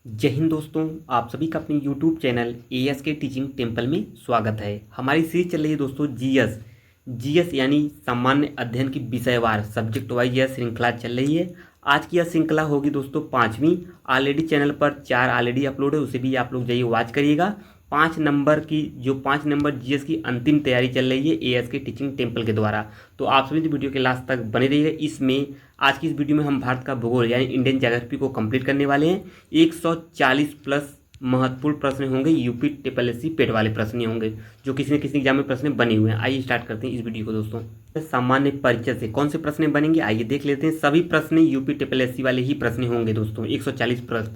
जय हिंद दोस्तों। आप सभी का अपने YouTube चैनल एएस के टीचिंग टेम्पल में स्वागत है। हमारी सीरीज चल रही है दोस्तों जीएस यानी सामान्य अध्ययन की विषयवार सब्जेक्ट वाइज यह श्रृंखला चल रही है। आज की यह श्रृंखला होगी दोस्तों 5वीं। ऑलरेडी चैनल पर 4 ऑलरेडी अपलोड है, उसे भी आप लोग जाइए वॉच करिएगा। 5 नंबर जीएस की अंतिम तैयारी चल रही है एएस के टीचिंग टेम्पल के द्वारा। तो आप सभी वीडियो के लास्ट तक बने रहिएगा। इसमें आज की इस वीडियो में हम भारत का भूगोल यानी इंडियन ज्योग्राफी को कंप्लीट करने वाले हैं। 140 प्लस महत्वपूर्ण प्रश्न होंगे, यूपी ट्रिपल एससी पेट वाले प्रश्न ही होंगे जो किसी न किसी एग्जाम में प्रश्न बने हुए हैं। आइए स्टार्ट करते हैं इस वीडियो को दोस्तों। सामान्य परिचय से कौन से प्रश्न बनेंगे आइए देख लेते हैं। सभी प्रश्न यूपी ट्रिपल एससी वाले ही प्रश्न होंगे दोस्तों। 140 प्रश्न।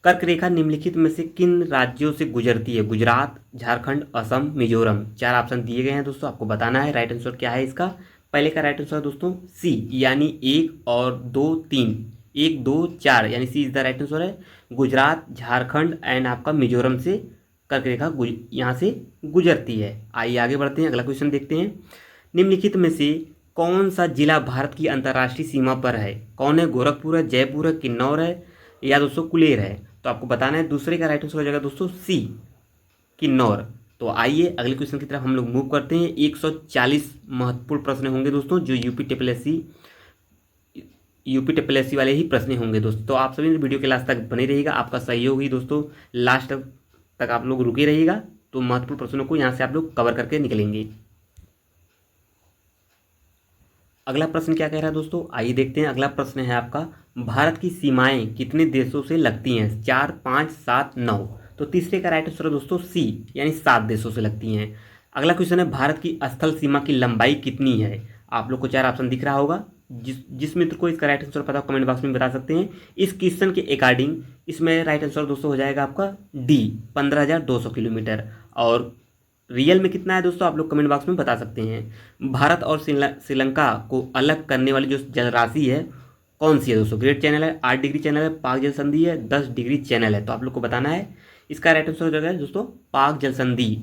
कर्क रेखा निम्नलिखित में से किन राज्यों से गुजरती है? गुजरात, झारखंड, असम, मिजोरम। 4 ऑप्शन दिए गए हैं दोस्तों, आपको बताना है राइट आंसर क्या है इसका। पहले का राइट आंसर दोस्तों सी यानी 1 और 2 3, 1 2 4 यानी सी इज द राइट आंसर है। गुजरात, झारखंड एंड आपका मिजोरम से कर्क रेखा यहाँ से गुजरती है। आइए आगे बढ़ते हैं, अगला क्वेश्चन देखते हैं। निम्नलिखित में से कौन सा जिला भारत की अंतर्राष्ट्रीय सीमा पर है? कौन है? गोरखपुर है, जयपुर है, किन्नौर है या दोस्तों कुलेर है? तो आपको बताना है। दूसरे का राइट आंसर हो जाएगा दोस्तों सी किन्नौर। तो आइए अगले क्वेश्चन की तरफ हम लोग मूव करते हैं। 140 महत्वपूर्ण प्रश्न होंगे दोस्तों जो यूपी ट्रिपल एससी वाले ही प्रश्न होंगे दोस्तों। तो आप सभी वीडियो के लास्ट तक बने रहिएगा, आपका सहयोग ही दोस्तों लास्ट तक आप लोग रुके रहिएगा। तो महत्वपूर्ण प्रश्नों को यहाँ से आप लोग कवर करके निकलेंगे। अगला प्रश्न क्या कह रहा है दोस्तों, आइए देखते हैं। अगला प्रश्न है आपका, भारत की सीमाएं कितने देशों से लगती हैं? 4, 5, 7, 9। तो तीसरे का राइट आंसर है दोस्तों सी यानी 7 देशों से लगती हैं। अगला क्वेश्चन है, भारत की स्थल सीमा की लंबाई कितनी है? आप लोग को 4 ऑप्शन दिख रहा होगा। जिस मित्र को इसका राइट आंसर पता हो कमेंट बॉक्स में बता सकते हैं। इस क्वेश्चन के अकॉर्डिंग इसमें राइट आंसर दोस्तों हो जाएगा आपका डी 15,200 किलोमीटर। और रियल में कितना है दोस्तों आप लोग कमेंट बॉक्स में बता सकते हैं। भारत और श्रीलंका को अलग करने वाली जो जलराशि है कौन सी है दोस्तों? ग्रेट चैनल है, 8 डिग्री चैनल है, पाक जल संधि है, 10 डिग्री चैनल है। तो आप लोग को बताना है इसका राइट आंसर हो जाएगा दोस्तों पाक जल संधि।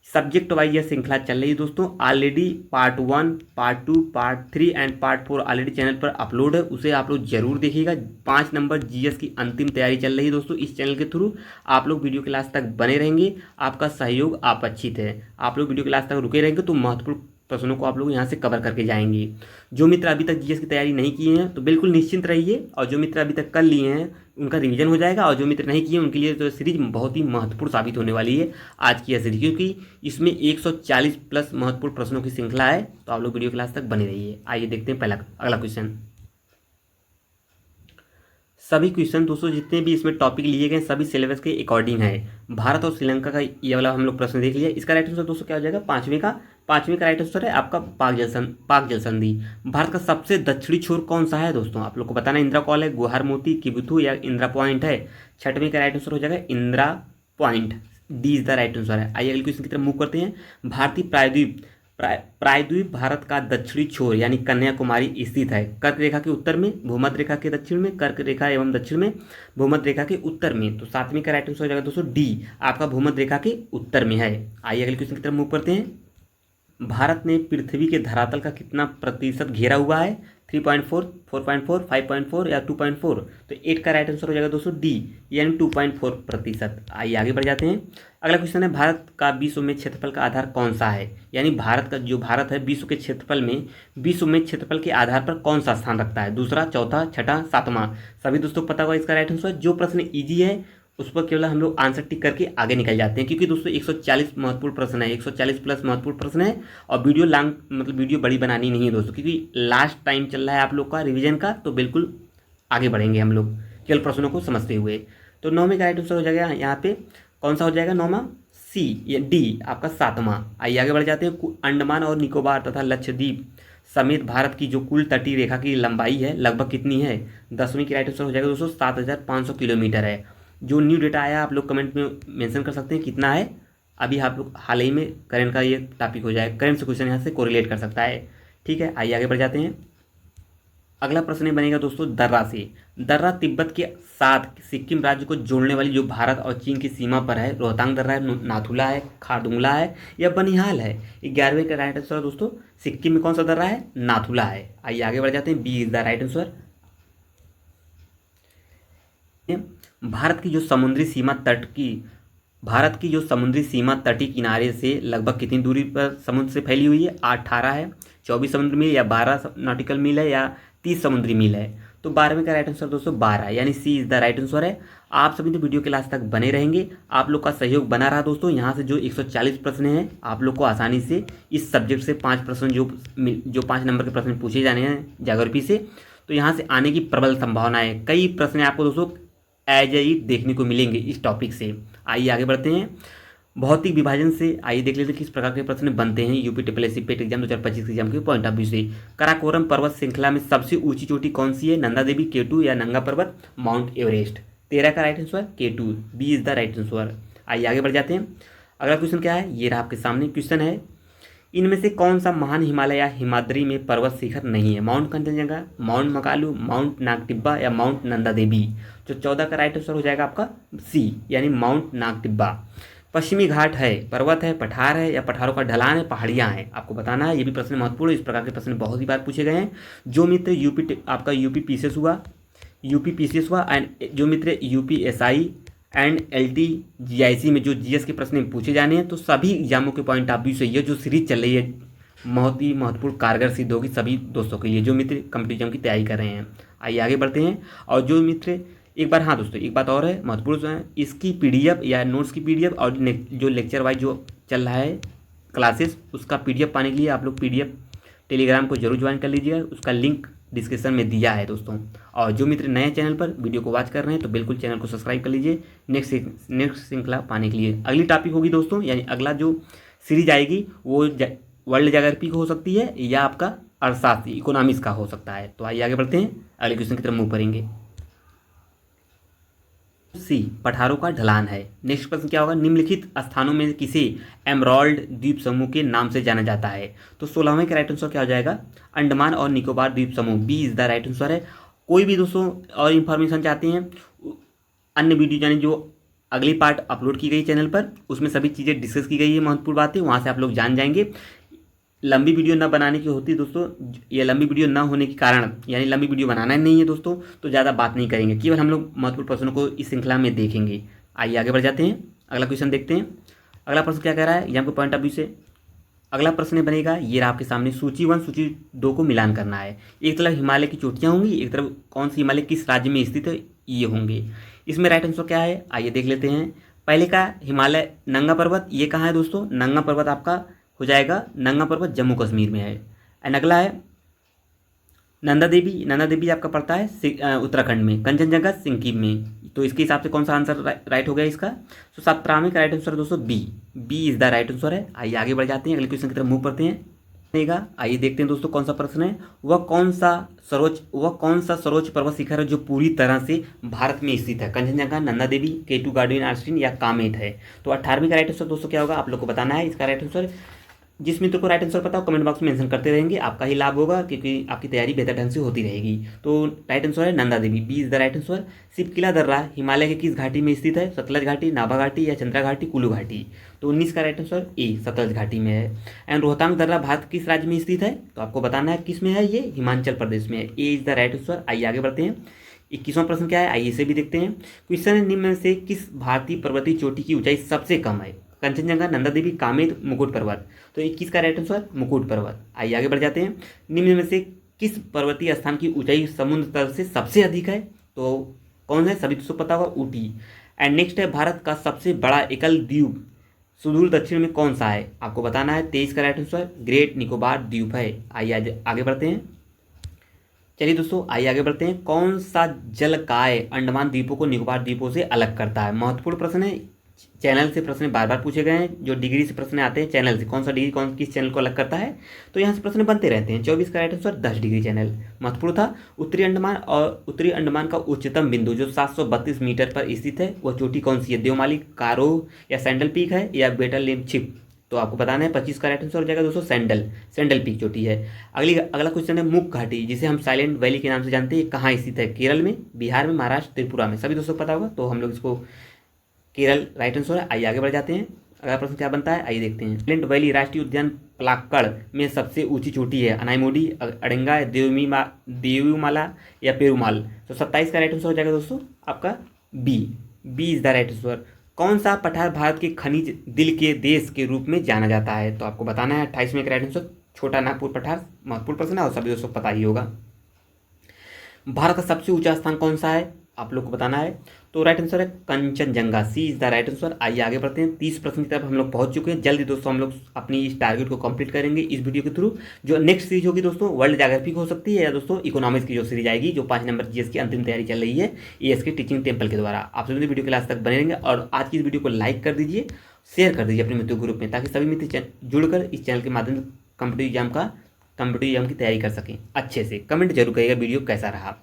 सब्जेक्ट वाइज यह श्रृंखला चल रही है दोस्तों। Already part 1, part 2, part 3 and part 4 already channel पर अपलोड है, उसे आप लोग जरूर देखिएगा। 5 नंबर जीएस की अंतिम तैयारी चल रही है दोस्तों इस चैनल के थ्रू। आप लोग वीडियो के लास्ट तक बने रहेंगे, आपका सहयोग अपेक्षित है। आप लोग वीडियो के लास्ट तक रुके रहेंगे तो महत्वपूर्ण प्रश्नों को आप लोग यहाँ से कवर करके जाएंगे। जो मित्र अभी तक जीएस की तैयारी नहीं किए हैं तो बिल्कुल निश्चिंत रहिए, और जो मित्र अभी तक कर लिए हैं उनका रिवीजन हो जाएगा, और जो मित्र नहीं किए उनके लिए तो सीरीज बहुत ही महत्वपूर्ण साबित होने वाली है आज की यह सीरीज, क्योंकि इसमें 140 प्लस महत्वपूर्ण प्रश्नों की श्रृंखला है। तो आप लोग वीडियो क्लास तक बने रहिए। आइए देखते हैं पहला अगला क्वेश्चन। सभी क्वेश्चन दोस्तों जितने भी इसमें टॉपिक लिए गए सभी सिलेबस के अकॉर्डिंग है। भारत और श्रीलंका का ये वाला हम लोग प्रश्न देख लिया। इसका राइट आंसर दोस्तों क्या हो जाएगा? पांचवें का राइट आंसर है आपका पाक जल संधि। भारत का सबसे दक्षिणी छोर कौन सा है दोस्तों? आप लोग को बताना है। इंदिरा कॉल है, गुहार मोती, किबुथु या इंदिरा पॉइंट है। 6वें का राइट आंसर हो जाएगा Indira point, D is the right answer है। आइए अगले क्वेश्चन की तरफ मूव करते हैं। भारतीय प्रायद्वीप भारत का दक्षिणी छोर यानी कन्याकुमारी स्थित है। कर्क रेखा के उत्तर में, भूमध्य रेखा के दक्षिण में, कर्क रेखा एवं दक्षिण में, भूमध्य रेखा के उत्तर में। तो 7वें का राइट आंसर हो जाएगा दोस्तों डी आपका भूमध्य रेखा के उत्तर में है। आइए अगले क्वेश्चन की तरफ मूव करते हैं। भारत ने पृथ्वी के धरातल का कितना प्रतिशत घेरा हुआ है? 3.4, 4.4, 5.4 या 2.4। तो 8 का राइट आंसर हो जाएगा दोस्तों डी यानी 2.4%। आइए आगे बढ़ जाते हैं। अगला क्वेश्चन है, भारत का विश्व में क्षेत्रफल का आधार कौन सा है? यानी भारत है विश्व के क्षेत्रफल में, विश्व में क्षेत्रफल के आधार पर कौन सा स्थान रखता है? दूसरा, चौथा, छठा, 7वां। सभी दोस्तों को पता होगा इसका राइट आंसर। जो प्रश्न ईजी है उस पर केवल हम लोग आंसर टिक करके आगे निकल जाते हैं, क्योंकि दोस्तों 140 महत्वपूर्ण प्रश्न है, 140 प्लस महत्वपूर्ण प्रश्न है। और वीडियो वीडियो बड़ी बनानी नहीं है दोस्तों, क्योंकि लास्ट टाइम चल रहा है आप लोग का रिवीजन का, तो बिल्कुल आगे बढ़ेंगे हम लोग केवल प्रश्नों को समझते हुए। तो 9वें का राइट आंसर हो जाएगा यहाँ पे कौन सा हो जाएगा? 9वां सी या डी आपका 7वां। आइए आगे बढ़ जाते हैं। अंडमान और निकोबार तथा लक्षद्वीप समेत भारत की जो कुल तटीय रेखा की लंबाई है लगभग कितनी है? 10वीं की राइट आंसर हो जाएगा दोस्तों 7,500 किलोमीटर है। जो न्यू डेटा आया आप लोग कमेंट में मेंशन कर सकते हैं कितना है। अभी आप लोग हाल ही में करंट का ये टॉपिक हो जाएगा, करंट से क्वेश्चन यहाँ से कोरिलेट कर सकता है। ठीक है, आइए आगे बढ़ जाते हैं। अगला प्रश्न बनेगा दोस्तों दर्रा से। दर्रा तिब्बत के साथ सिक्किम राज्य को जोड़ने वाली जो भारत और चीन की सीमा पर है, रोहतांग दर्रा है, नाथुला है, खारदुंगला है या बनिहाल है? 11वें का राइट आंसर दोस्तों सिक्किम में कौन सा दर्रा है? नाथुला है। आइए आगे बढ़ जाते हैं। B is the right answer. Bharat की जो समुद्री सीमा तट की भारत की जो समुद्री सीमा तटीय किनारे से लगभग कितनी दूरी पर समुद्र से फैली हुई है? 18 है, 24 समुद्री मील, या 12 नॉटिकल मील है, या 30 समुद्री मील है? तो 12वें का राइट आंसर दोस्तों 12, यानी सी इज द राइट आंसर है। आप सभी तो वीडियो के लास्ट तक बने रहेंगे, आप लोग का सहयोग बना रहा दोस्तों। यहाँ से जो 140 प्रश्न हैं आप लोग को आसानी से इस सब्जेक्ट से 5 प्रश्न जो 5 नंबर के प्रश्न पूछे जाने हैं ज्योग्राफी से, तो यहाँ से आने की प्रबल संभावना है। कई प्रश्न आपको दोस्तों एज ए देखने को मिलेंगे इस टॉपिक से। आइए आगे बढ़ते हैं। भौतिक विभाजन से आइए देख लेते हैं किस प्रकार के प्रश्न बनते हैं यूपी ट्रिपल पेट एग्जाम 2025 एग्जाम के पॉइंट ऑफ व्यू से। काराकोरम पर्वत श्रृंखला में सबसे ऊंची चोटी कौन सी है? नंदा देवी, K2 या नंगा पर्वत, माउंट एवरेस्ट? 13 का right answer K2, B is the right answer. आइए आगे बढ़ जाते हैं। अगला क्वेश्चन क्या है, ये रहा आपके सामने क्वेश्चन है, इनमें से कौन सा महान हिमालय या हिमाद्री में पर्वत शिखर नहीं है? Mount Kanchenjunga, mount Makalu, mount Nag Tibba या माउंट नंदा देवी? जो 14 का राइट आंसर हो जाएगा आपका सी, यानी माउंट नागटिब्बा। पश्चिमी घाट है, पर्वत है, पठार है, या पठारों का ढलान है, पहाड़ियाँ हैं? आपको बताना है। ये भी प्रश्न महत्वपूर्ण है, इस प्रकार के प्रश्न बहुत ही बार पूछे गए हैं। जो मित्र आपका यूपी पीसीएस हुआ एंड जो मित्र यूपीएसआई एंड एलटी जीआईसी में जो जीएस के प्रश्न पूछे जाने हैं, तो सभी एग्जामों के पॉइंट ऑफ व्यू से ये जो सीरीज चल रही है बहुत ही महत्वपूर्ण कारगर सिद्ध होगी सभी दोस्तों के लिए जो मित्र कॉम्पिटिटिव की तैयारी कर रहे हैं। आइए आगे बढ़ते हैं। और जो मित्र एक बार, हाँ दोस्तों एक बात और है महत्वपूर्ण है, इसकी पीडीएफ या नोट्स की पीडीएफ और जो लेक्चर वाइज जो चल रहा है क्लासेस, उसका पीडीएफ पाने के लिए आप लोग पीडीएफ टेलीग्राम को जरूर ज्वाइन कर लीजिएगा, उसका लिंक डिस्क्रिप्शन में दिया है दोस्तों। और जो मित्र नए चैनल पर वीडियो को वॉच कर रहे हैं तो बिल्कुल चैनल को सब्सक्राइब कर लीजिए नेक्स्ट श्रृंखला पाने के लिए। अगली टॉपिक होगी दोस्तों, यानी अगला जो सीरीज आएगी वो वर्ल्ड ज्योग्राफी हो सकती है या आपका अर्थशास्त्र इकोनॉमिक्स का हो सकता है। तो आइए आगे बढ़ते हैं, अगले क्वेश्चन की तरफ मूव करेंगे। सी पठारों का ढलान है। नेक्स्ट प्रश्न क्या होगा, निम्नलिखित स्थानों में किसे एमराल्ड द्वीप समूह के नाम से जाना जाता है? तो 16वें का राइट आंसर क्या हो जाएगा, अंडमान और निकोबार द्वीप समूह, B is the right answer है। कोई भी दोस्तों और इन्फॉर्मेशन चाहते हैं, अन्य वीडियो यानी जो अगली पार्ट अपलोड की गई चैनल पर, उसमें सभी चीज़ें डिस्कस की गई है, महत्वपूर्ण बातें वहाँ से आप लोग जान जाएंगे। लंबी वीडियो ना बनाने की होती दोस्तों, ये लंबी वीडियो ना होने के कारण, यानी लंबी वीडियो बनाना ही नहीं है दोस्तों, तो ज़्यादा बात नहीं करेंगे, केवल हम लोग महत्वपूर्ण प्रश्नों को इस श्रृंखला में देखेंगे। आइए आगे बढ़ जाते हैं, अगला क्वेश्चन देखते हैं। अगला प्रश्न क्या कह रहा है यहाँ पे पॉइंट ऑफ व्यू से, अगला प्रश्न बनेगा ये रहा आपके सामने, सूची 1 सूची 2 को मिलान करना है। एक तरफ हिमालय की चोटियाँ होंगी, एक तरफ कौन सी हिमालय किस राज्य में स्थित है ये होंगे। इसमें राइट आंसर क्या है आइए देख लेते हैं। पहले का हिमालय नंगा पर्वत, ये कहाँ है दोस्तों, नंगा पर्वत आपका हो जाएगा, नंगा पर्वत जम्मू कश्मीर में है। एंड अगला है नंदा देवी, नंदा देवी आपका पड़ता है उत्तराखंड में, कंचनजंगा सिक्किम में। तो इसके हिसाब से कौन सा आंसर राइट हो गया इसका, तो 17वें का राइट आंसर दोस्तों B is the right answer है। आइए आगे बढ़ जाते हैं, अगले क्वेश्चन की तरफ मूव करते हैं। आइए देखते हैं दोस्तों कौन सा प्रश्न है, वह कौन सा सर्वोच्च पर्वत शिखर है जो पूरी तरह से भारत में स्थित है? कंचनजंगा, नंदा देवी, K2 गार्डन आर्स्टिन या कामेट है? तो 18वीं का राइट आंसर दोस्तों क्या होगा आप लोग को बताना है। इसका राइट आंसर जिस मित्र को राइट आंसर पता हो कमेंट बॉक्स में मेंशन करते रहेंगे, आपका ही लाभ होगा क्योंकि आपकी तैयारी बेहतर ढंग से होती रहेगी। तो राइट आंसर है Nanda Devi, B is the right answer. शिवकिला दर्रा हिमालय के किस घाटी में स्थित है? सतलज घाटी, नाभा घाटी या चंद्रा घाटी, कुल्लू घाटी? तो 19 का राइट आंसर ए सतलज घाटी में है। एंड रोहतांग दर्रा भारत किस राज्य में स्थित है? तो आपको बताना है किस में है, ये हिमाचल प्रदेश में है, A is the right answer. आइए आगे बढ़ते हैं। 21वां प्रश्न क्या है आइए इसे भी देखते हैं। क्वेश्चन निम्न में से किस भारतीय पर्वतीय चोटी की ऊंचाई सबसे कम है? कंचनजंगा, नंदा देवी, कामेट, मुकुट पर्वत? तो 21 का राइट आंसर मुकुट पर्वत। आइए आगे बढ़ जाते हैं। निम्न में से किस पर्वतीय स्थान की ऊंचाई समुद्र तल से सबसे अधिक है? तो कौन है, सभी दोस्तों पता होगा, ऊटी। एंड नेक्स्ट है भारत का सबसे बड़ा एकल द्वीप सुदूर दक्षिण में कौन सा है? आपको बताना है। 23 का राइट आंसर ग्रेट निकोबार द्वीप है। आइए आगे बढ़ते हैं। चलिए दोस्तों आइए आगे बढ़ते हैं। कौन सा जलकाय अंडमान द्वीपों को निकोबार द्वीपों से अलग करता है? महत्वपूर्ण प्रश्न है, चैनल से प्रश्न बार बार पूछे गए हैं, जो डिग्री से प्रश्न आते हैं चैनल से, कौन सा डिग्री कौन किस चैनल को अलग करता है, तो यहाँ से प्रश्न बनते रहते हैं। 24 का राइट आंसर 10 डिग्री चैनल महत्वपूर्ण था। उत्तरी अंडमान का उच्चतम बिंदु जो 732 मीटर पर स्थित है वह चोटी कौन सी है? देवमाली, कारो या सैंडल पीक है या बेटल लेमछिप? तो आपको बताना है। 25 का राइट आंसर हो जाएगा दोस्तों सैंडल पीक चोटी है। अगला क्वेश्चन है मुक घाटी जिसे हम साइलेंट वैली के नाम से जानते हैं कहाँ स्थित है? केरल में, बिहार में, महाराष्ट्र, त्रिपुरा में? सभी दोस्तों पता होगा, तो हम लोग इसको केरल राइट आंसर है। आइए आगे बढ़ जाते हैं। अगला प्रश्न क्या बनता है आइए देखते हैं। साइलेंट वैली राष्ट्रीय उद्यान पलाक्कड़ में सबसे ऊंची चोटी है? अनाईमोडी, अड़ंगा, देवुमाला या पेरुमाल? तो 27 का राइट आंसर हो जाएगा दोस्तों आपका B, B is the right answer. कौन सा पठार भारत के खनिज दिल के देश के रूप में जाना जाता है? तो आपको बताना है 28वें का राइट आंसर छोटा नागपुर पठार। महत्वपूर्ण प्रश्न है और सभी दोस्तों को पता ही होगा। भारत का सबसे ऊंचा स्थान कौन सा है? आप लोग को बताना है। तो राइट आंसर है कंचनजंगा, सी इज द राइट आंसर। आइए आगे बढ़ते हैं। 30 प्रश्न की तरफ हम लोग पहुंच चुके हैं। जल्दी दोस्तों हम लोग अपनी इस टारगेट को कंप्लीट करेंगे इस वीडियो के थ्रू। जो नेक्स्ट सीरीज होगी दोस्तों वर्ल्ड ज्योग्राफी हो सकती है या दोस्तों इकोनॉमिक्स की जो सीरीज आएगी, जो 5 नंबर जीएस की अंतिम तैयारी चल रही है एएस के टीचिंग टेम्पल के द्वारा। आप सभी वीडियो के लास्ट तक बने रहेंगे और आज की इस वीडियो को लाइक कर दीजिए, शेयर कर दीजिए अपने मित्रों ग्रुप में, ताकि सभी मित्र जुड़कर इस चैनल के माध्यम से कम्पिटिटिव एग्जाम की तैयारी कर सकें अच्छे से। कमेंट जरूर करिएगा वीडियो कैसा रहा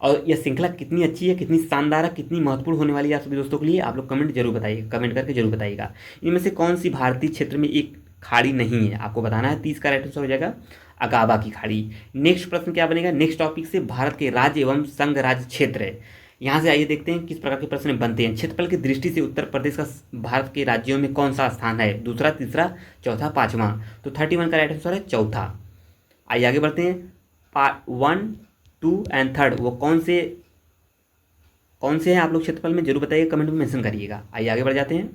और यह श्रृंखला कितनी अच्छी है, कितनी शानदार है, कितनी महत्वपूर्ण होने वाली है आप सभी दोस्तों के लिए। आप लोग कमेंट जरूर बताइए, कमेंट करके जरूर बताइएगा। इनमें से कौन सी भारतीय क्षेत्र में एक खाड़ी नहीं है? आपको बताना है। 30 का राइट आंसर हो जाएगा अगाबा की खाड़ी। नेक्स्ट प्रश्न क्या बनेगा? नेक्स्ट टॉपिक से भारत के राज्य एवं संघ राज्य क्षेत्र है। यहाँ से आइए देखते हैं किस प्रकार के प्रश्न बनते हैं। क्षेत्रफल की दृष्टि से उत्तर प्रदेश का भारत के राज्यों में कौन सा स्थान है? दूसरा, तीसरा, चौथा, पाँचवा। तो 31 का राइट आंसर है चौथा। आइए आगे बढ़ते हैं। पार्ट 1, 2 एंड 3 वो कौन से हैं आप लोग क्षेत्रफल में जरूर बताइए, कमेंट में मेंशन करिएगा। आइए आगे बढ़ जाते हैं।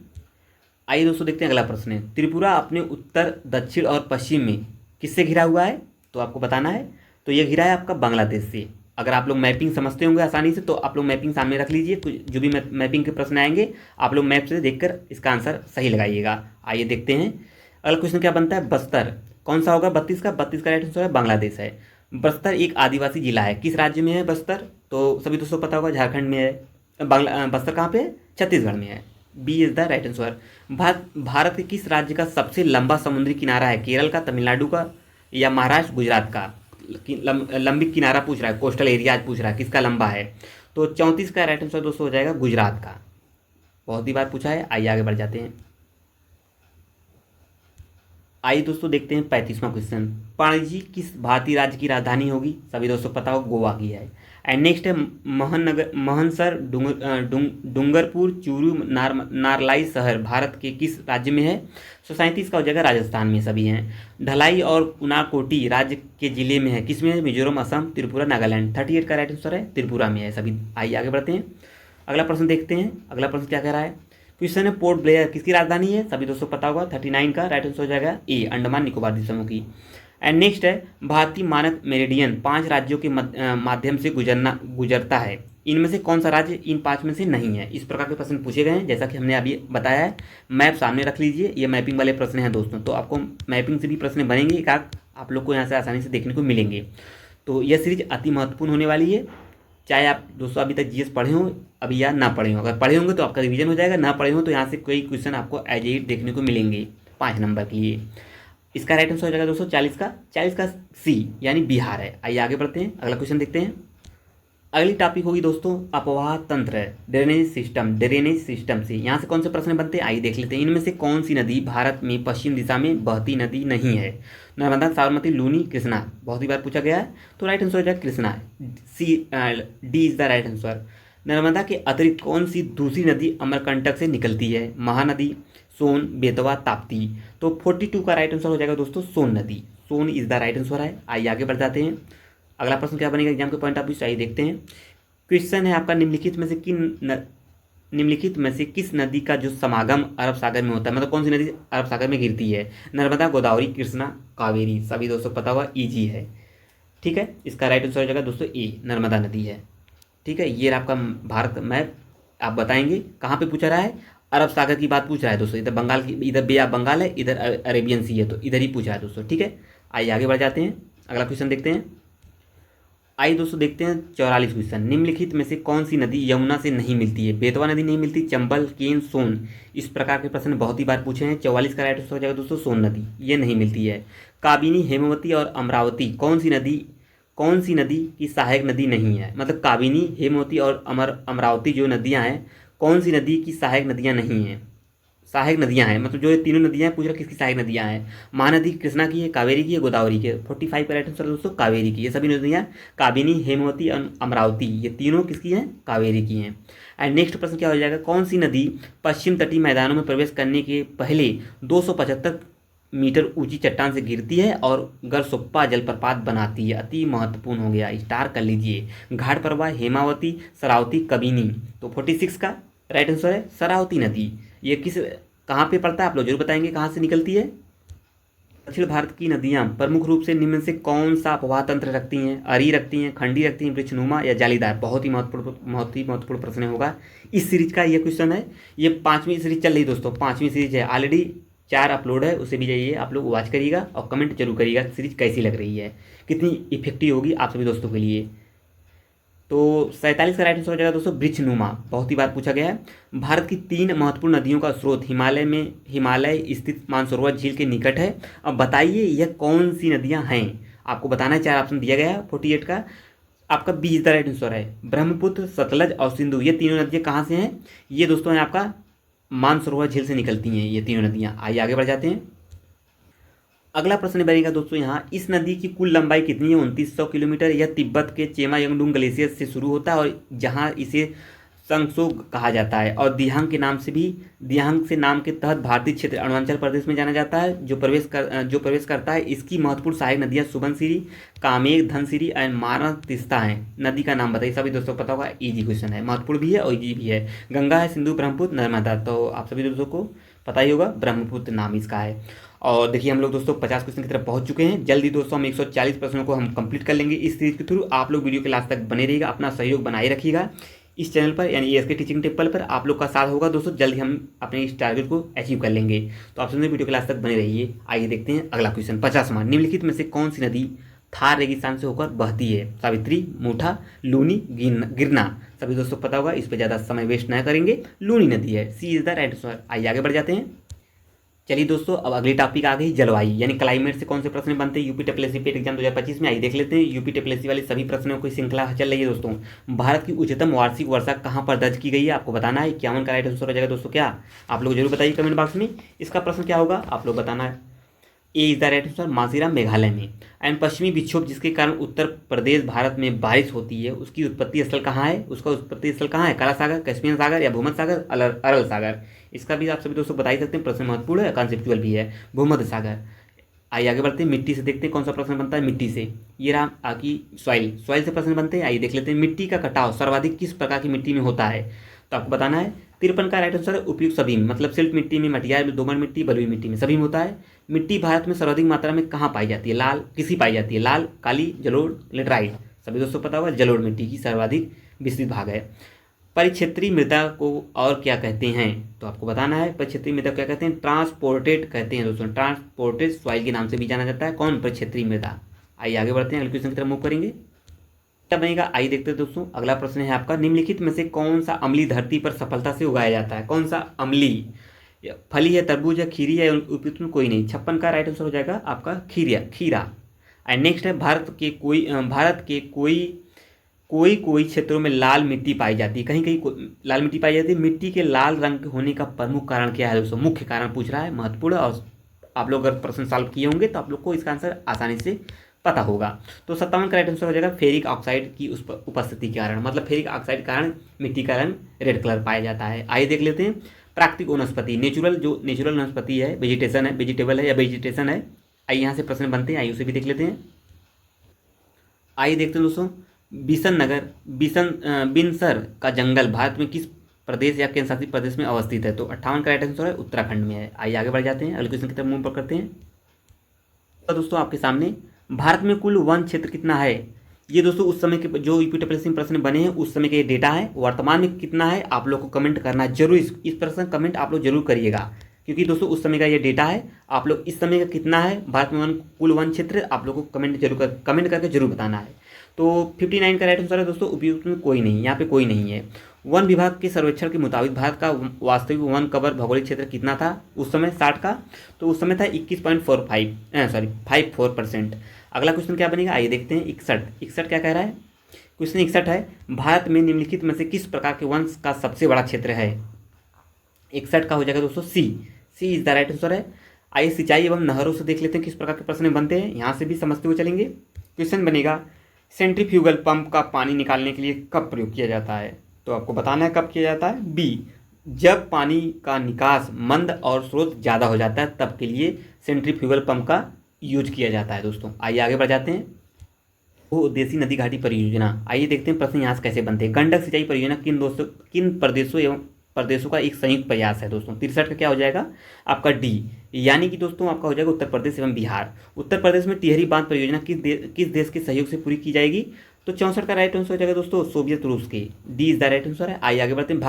आइए दोस्तों देखते हैं अगला प्रश्न है। त्रिपुरा अपने उत्तर, दक्षिण और पश्चिम में किससे घिरा हुआ है? तो आपको बताना है। तो ये घिरा है आपका बांग्लादेश से। अगर आप लोग मैपिंग समझते होंगे आसानी से तो आप लोग मैपिंग सामने रख लीजिए। कुछ जो भी मैपिंग के प्रश्न आएंगे आप लोग मैप से देखकर इसका आंसर सही लगाइएगा। आइए देखते हैं अगला क्वेश्चन क्या बनता है। बस्तर कौन सा होगा? 32 का राइट आंसर है बांग्लादेश है। बस्तर एक आदिवासी जिला है, किस राज्य में है बस्तर? तो सभी दोस्तों पता होगा झारखंड में है। बस्तर कहाँ पे है? छत्तीसगढ़ में है। B is the right answer. भारत के किस राज्य का सबसे लंबा समुद्री किनारा है? केरल का, तमिलनाडु का या महाराष्ट्र, गुजरात का? लंबी किनारा पूछ रहा है, कोस्टल एरिया पूछ रहा है, किसका लंबा है? तो 34 का राइट आंसर दोस्तों हो जाएगा गुजरात का। बहुत ही बार पूछा है। आइए आगे बढ़ जाते हैं। आइए दोस्तों देखते हैं 35वां क्वेश्चन। पणजी किस भारतीय राज्य की राजधानी होगी? सभी दोस्तों पता हो गोवा की है। एंड नेक्स्ट है महनसर डूंगरपुर चूरू नारलाई शहर भारत के किस राज्य में है? 37 का हो जाएगा राजस्थान में सभी हैं। ढलाई और उनाकोटी राज्य के जिले में है, किस में है? मिजोरम, असम, त्रिपुरा, नागालैंड। 38 का राइट आंसर है त्रिपुरा में है सभी। आइए आगे बढ़ते हैं। अगला प्रश्न देखते हैं। अगला प्रश्न क्या कह रहा है? क्वेश्चन है पोर्ट ब्लेयर किसकी राजधानी है? सभी दोस्तों पता होगा। 39 का राइट आंसर हो जाएगा ए, अंडमान निकोबार द्वीप समूह की। एंड नेक्स्ट है भारतीय मानक मेरिडियन 5 राज्यों के माध्यम से गुजरता है, इनमें से कौन सा राज्य इन 5 में से नहीं है? इस प्रकार के प्रश्न पूछे गए हैं जैसा कि हमने अभी बताया है। मैप सामने रख लीजिए, ये मैपिंग वाले प्रश्न हैं दोस्तों। तो आपको मैपिंग से भी प्रश्न बनेंगे, एक आप लोग को यहाँ से आसानी से देखने को मिलेंगे। तो यह सीरीज अति महत्वपूर्ण होने वाली है। चाहे आप दोस्तों अभी तक जीएस पढ़े हों अभी या ना पढ़े हों, अगर पढ़े होंगे तो आपका रिवीजन हो जाएगा, ना पढ़े हों तो यहाँ से कोई क्वेश्चन आपको एज ए देखने को मिलेंगे 5 नंबर के लिए। इसका राइट आंसर हो जाएगा दोस्तों 40 का सी यानी बिहार है। आइए आगे बढ़ते हैं। अगला क्वेश्चन देखते हैं। अगली टॉपिक होगी दोस्तों अपवाह तंत्र, ड्रेनेज सिस्टम से। यहाँ से कौन से प्रश्न बनते हैं आइए देख लेते हैं। इनमें से कौन सी नदी भारत में पश्चिम दिशा में बहती नदी नहीं है? नर्मदा, साबरमती, लूनी, कृष्णा। बहुत ही बार पूछा गया है। तो राइट आंसर हो जाएगा Krishna, D is the right answer. Narmada के अतिरिक्त कौन सी दूसरी नदी अमरकंटक से निकलती है? महानदी, सोन, बेतवा, ताप्ती। तो 42 का राइट आंसर हो जाएगा दोस्तों सोन नदी। सोन इज द राइट आंसर है। आइए आगे बढ़ जाते हैं। अगला प्रश्न क्या बनेगा एग्जाम के पॉइंट ऑफ व्यू से, आइए देखते हैं। क्वेश्चन है आपका निम्नलिखित में से किस नदी का जो समागम अरब सागर में होता है, मतलब कौन सी नदी अरब सागर में गिरती है? नर्मदा, गोदावरी, कृष्णा, कावेरी। सभी दोस्तों पता हुआ ईजी है। ठीक है, इसका राइट आंसर हो जाएगा दोस्तों ए, नर्मदा नदी है। ठीक है, ये आपका भारत मैप आप बताएंगे कहाँ पे पूछा रहा है? अरब सागर की बात पूछ रहा है दोस्तों। इधर बंगाल की, इधर बे ऑफ बंगाल है, इधर अरेबियन सी है, तो इधर ही पूछा है दोस्तों। ठीक है, आइए आगे बढ़ जाते हैं। अगला क्वेश्चन देखते हैं। आइए दोस्तों देखते हैं 44 क्वेश्चन। निम्नलिखित में से कौन सी नदी यमुना से नहीं मिलती है? बेतवा नदी नहीं मिलती, चंबल, केन, सोन। इस प्रकार के प्रश्न बहुत ही बार पूछे हैं। 44 का राइट आंसर हो जाएगा दोस्तों सोन नदी, ये नहीं मिलती है। काबिनी, हेमवती और अमरावती कौन सी नदी की सहायक नदी नहीं है? मतलब काबिनी, हेमवती और अमरावती जो नदियाँ हैं, कौन सी नदी की सहायक नदियाँ नहीं हैं? सहायक नदियाँ हैं, मतलब जो ये तीनों नदियाँ हैं पूछ रहा किसकी सहायक नदियाँ हैं? महानदी कृष्णा की है, कावेरी की है, गोदावरी की है। 45 का राइट आंसर दोस्तों कावेरी की। ये सभी नदियाँ काबिनी, हेमवती और अमरावती ये तीनों किसकी हैं? कावेरी की हैं। एंड नेक्स्ट प्रश्न क्या हो जाएगा? कौन सी नदी पश्चिम तटीय मैदानों में प्रवेश करने के पहले 275 मीटर ऊंची चट्टान से गिरती है और गरसोप्पा जलप्रपात बनाती है। अति महत्वपूर्ण हो गया, स्टार कर लीजिए। घाट प्रवाह हेमावती, शरावती, कबिनी। तो 46 का राइट आंसर है शरावती नदी। ये कहाँ पे पड़ता है आप लोग जरूर बताएंगे, कहाँ से निकलती है। दक्षिण भारत की नदियाँ प्रमुख रूप से निम्न से कौन सा प्रवाह तंत्र रखती हैं? अरी रखती हैं, खंडी रखती हैं, वृक्षनुमा या जालीदार। बहुत ही महत्वपूर्ण प्रश्न होगा इस सीरीज का ये क्वेश्चन है। ये 5वीं सीरीज चल रही दोस्तों, 5वीं सीरीज है, ऑलरेडी 4 अपलोड है, उसे भी जाइए आप लोग वॉच करिएगा और कमेंट जरूर करिएगा सीरीज कैसी लग रही है, कितनी इफेक्टिव होगी आप सभी दोस्तों के लिए। तो 47 का राइट आंसर हो जाएगा दोस्तों वृक्षनुमा। बहुत ही बार पूछा गया है। भारत की 3 महत्वपूर्ण नदियों का स्रोत हिमालय स्थित मानसरोवर झील के निकट है। अब बताइए यह कौन सी नदियां हैं, आपको बताना है। 4 ऑप्शन दिया गया है। 48 का आपका 20 का राइट आंसर है ब्रह्मपुत्र, सतलज और सिंधु। ये तीनों नदियाँ कहाँ से हैं? ये दोस्तों हैं आपका मानसरोवर झील से निकलती हैं ये तीनों नदियाँ। आइए आगे बढ़ जाते हैं। अगला प्रश्न बनेगा दोस्तों यहाँ, इस नदी की कुल लंबाई कितनी है? 2900 किलोमीटर। यह तिब्बत के चेमा यंगडुंग ग्लेशियर से शुरू होता है और जहाँ इसे संगसोग कहा जाता है और दिहांग के नाम से भी, दिहांग से नाम के तहत भारतीय क्षेत्र अरुणाचल प्रदेश में जाना जाता है। जो प्रवेश करता है। इसकी महत्वपूर्ण सहायक नदियाँ सुबनसिरी, कामेग, धनसिरी एंड माना तीस्ता हैं। नदी का नाम बताइए, सभी दोस्तों को पता होगा, इजी क्वेश्चन है, महत्वपूर्ण भी है और इजी भी है। गंगा है, सिंधु, ब्रह्मपुत्र, नर्मदा। तो आप सभी दोस्तों को पता ही होगा, ब्रह्मपुत्र नाम इसका है। और देखिए हम लोग दोस्तों 50 क्वेश्चन की तरफ पहुंच चुके हैं। जल्दी दोस्तों हम 140 प्रश्नों को हम कंप्लीट कर लेंगे इस सीरीज के थ्रू। आप लोग वीडियो के लास्ट तक बने रहिएगा, अपना सहयोग बनाए रखिएगा इस चैनल पर, यानी एएसके टीचिंग टेबल पर आप लोग का साथ होगा दोस्तों। जल्दी हम अपने इस टारगेट को अचीव कर लेंगे। तो आप सभी वीडियो के लास्ट तक बने रहिए। आइए देखते हैं अगला क्वेश्चन। 50वां, निम्नलिखित में से कौन सी नदी थार रेगिस्तान से होकर बहती है? सावित्री, मूठा, लूनी, गिरना। सभी दोस्तों पता होगा, इस पर ज़्यादा समय वेस्ट न करेंगे। लूनी नदी है, सी इज द राइट आंसर। आइए आगे बढ़ जाते हैं। चलिए दोस्तों अब अगली टॉपिक आ गई जलवायु, यानी क्लाइमेट से कौन से प्रश्न बनते हैं यूपी टेपलेसी पेट एग्जाम 2025 में। आइए देख लेते हैं यूपी टेपलेसी वाले सभी प्रश्नों की श्रृंखला चल रही है दोस्तों। भारत की उच्चतम वार्षिक वर्षा कहाँ पर दर्ज की गई है? आपको बताना है। 51 का राइट आंसर हो जाएगा दोस्तों। क्या आप लोग जरूर बताइए कमेंट बॉक्स में, इसका प्रश्न क्या होगा आप लोग बताना है। A is the right answer, Mawsynram Meghalaya में। एंड पश्चिमी विक्षोभ जिसके कारण उत्तर प्रदेश भारत में बारिश होती है, उसकी उत्पत्ति स्थल कहाँ है? उसका उत्पत्ति स्थल कहाँ है? काला सागर, कैस्पियन सागर या भूमध्य सागर, अरल सागर। इसका भी आप सभी दोस्तों बता ही सकते हैं, प्रश्न महत्वपूर्ण है, कॉन्सेप्चुअल भी है। भूमध्य सागर। आइए आगे बढ़ते हैं। मिट्टी से देखते हैं कौन सा प्रश्न बनता है मिट्टी से। ये रहा आपकी सॉइल से प्रश्न बनते हैं। आइए देख लेते हैं। मिट्टी का कटाव सर्वाधिक किस प्रकार की मिट्टी में होता है? तो आपको बताना है। 53 का राइट आंसर है उपयुक्त सभी में, मतलब सिल्ट मिट्टी में, मटियार में, दोमट मिट्टी, बलुई मिट्टी में, सभी में होता है। मिट्टी भारत में सर्वाधिक मात्रा में कहाँ पाई जाती है? पाई जाती है? लाल, काली, जलोढ़, लेटराइट। सभी दोस्तों पता होगा, जलोढ़ मिट्टी की सर्वाधिक विस्तृत भाग है। परिक्षेत्रीय मृदा को और क्या कहते हैं? तो आपको बताना है। परिक्षेत्रीय मृदा क्या कहते हैं? ट्रांसपोर्टेड कहते हैं दोस्तों। ट्रांसपोर्टेड सॉइल के नाम से भी जाना जाता है। कौन? परिक्षेत्रीय मृदा। आइए आगे बढ़ते हैं, अगले क्वेश्चन की तरफ मूव करेंगे। क्या बनेगा? आइए देखते हैं दोस्तों। अगला प्रश्न है आपका, निम्नलिखित में से कौन सा अम्लीय धरती पर सफलता से उगाया जाता है? कौन सा अम्लीय? फली है, तरबूज है, खीरी है, उपयुक्त में कोई नहीं। 56 का राइट आंसर हो जाएगा आपका खीरा। एंड नेक्स्ट है, भारत के कोई क्षेत्रों में लाल मिट्टी पाई जाती है। कहीं कहीं लाल मिट्टी पाई जाती है। मिट्टी के लाल रंग होने का प्रमुख कारण क्या है दोस्तों? मुख्य कारण पूछ रहा है, महत्वपूर्ण। और आप लोग अगर प्रश्न सॉल्व किए होंगे तो आप लोग को इसका आंसर आसानी से पता होगा। तो 57 का राइट आंसर हो जाएगा फेरिक ऑक्साइड की उस उपस्थिति के कारण, मतलब फेरिक ऑक्साइड के कारण मिट्टी का रंग रेड कलर पाया जाता है। आइए देख लेते हैं। प्राकृतिक वनस्पति, नेचुरल वनस्पति है, वेजिटेबल है या वेजिटेशन है। आइए यहाँ से प्रश्न बनते हैं, आइए उसे भी देख लेते हैं। आइए देखते हैं दोस्तों। बिनसर का जंगल भारत में किस प्रदेश या केंद्र शासित प्रदेश में अवस्थित है? तो 58 का राइट आंसर है उत्तराखंड में है। आइए आगे बढ़ जाते हैं, अगले क्वेश्चन की तरफ मूव करते हैं। तो दोस्तों आपके सामने भारत में कुल वन क्षेत्र कितना है? ये दोस्तों उस समय के जो यूपी टेपलेसी प्रश्न बने हैं उस समय के डेटा है। वर्तमान में कितना है आप लोग को कमेंट करना जरूर, इस प्रश्न कमेंट आप लोग जरूर करिएगा, क्योंकि दोस्तों उस समय का ये डेटा है। आप लोग इस समय का कितना है भारत में कुल वन क्षेत्र, आप लोग को कमेंट करके जरूर बताना है। तो 59 का राइट आंसर है दोस्तों उपयुक्त में कोई नहीं, यहाँ पे कोई नहीं है। वन विभाग के सर्वेक्षण के मुताबिक भारत का वास्तविक वन कवर भौगोलिक क्षेत्र कितना था उस समय? 60 का। तो उस समय था 51.54%। अगला क्वेश्चन क्या बनेगा? आइए देखते हैं। 61 क्या कह रहा है? क्वेश्चन 61 है, भारत में निम्नलिखित में से किस प्रकार के वंश का सबसे बड़ा क्षेत्र है? 61 का हो जाएगा दोस्तों सी इज द राइट आंसर है। आइए सिंचाई एवं नहरों से देख लेते हैं किस प्रकार के प्रश्न बनते हैं, यहाँ से भी समझते हुए चलेंगे। क्वेश्चन बनेगा, सेंट्रीफ्यूगल पंप का पानी निकालने के लिए कब प्रयोग किया जाता है? तो आपको बताना है कब किया जाता है। बी, जब पानी का निकास मंद और स्रोत ज़्यादा हो जाता है तब के लिए सेंट्रीफ्यूगल पंप का यूज किया जाता है दोस्तों। आइए आगे बढ़ जाते हैं। वो देसी नदी घाटी परियोजना, आइए देखते हैं प्रश्न यहाँ से कैसे बनते हैं। गंडक सिंचाई परियोजना किन प्रदेशों एवं प्रदेशों का एक संयुक्त प्रयास है दोस्तों। 63 का क्या हो जाएगा आपका डी, यानी कि दोस्तों आपका हो जाएगा उत्तर प्रदेश एवं बिहार। उत्तर प्रदेश में टिहरी बांध परियोजना किस देश के सहयोग से पूरी की जाएगी। तो 64 का राइट आंसर हो जाएगा दोस्तों सोवियत रूस के, D is the right answer है। आइए आगे बढ़ते हैं।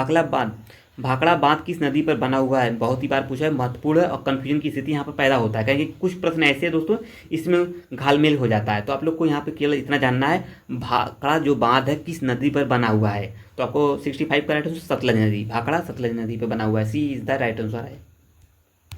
भाखड़ा बांध किस नदी पर बना हुआ है, बहुत ही बार पूछा है, महत्वपूर्ण है और कन्फ्यूजन की स्थिति यहाँ पर पैदा होता है, क्योंकि कुछ प्रश्न ऐसे हैं दोस्तों इसमें घालमेल हो जाता है। तो आप लोग को यहाँ पे केवल इतना जानना है भाखड़ा जो बांध है किस नदी पर बना हुआ है। तो आपको 65 का राइट आंसर सतलज नदी, भाखड़ा सतलज नदी पर बना हुआ है, सी इज द राइट आंसर है।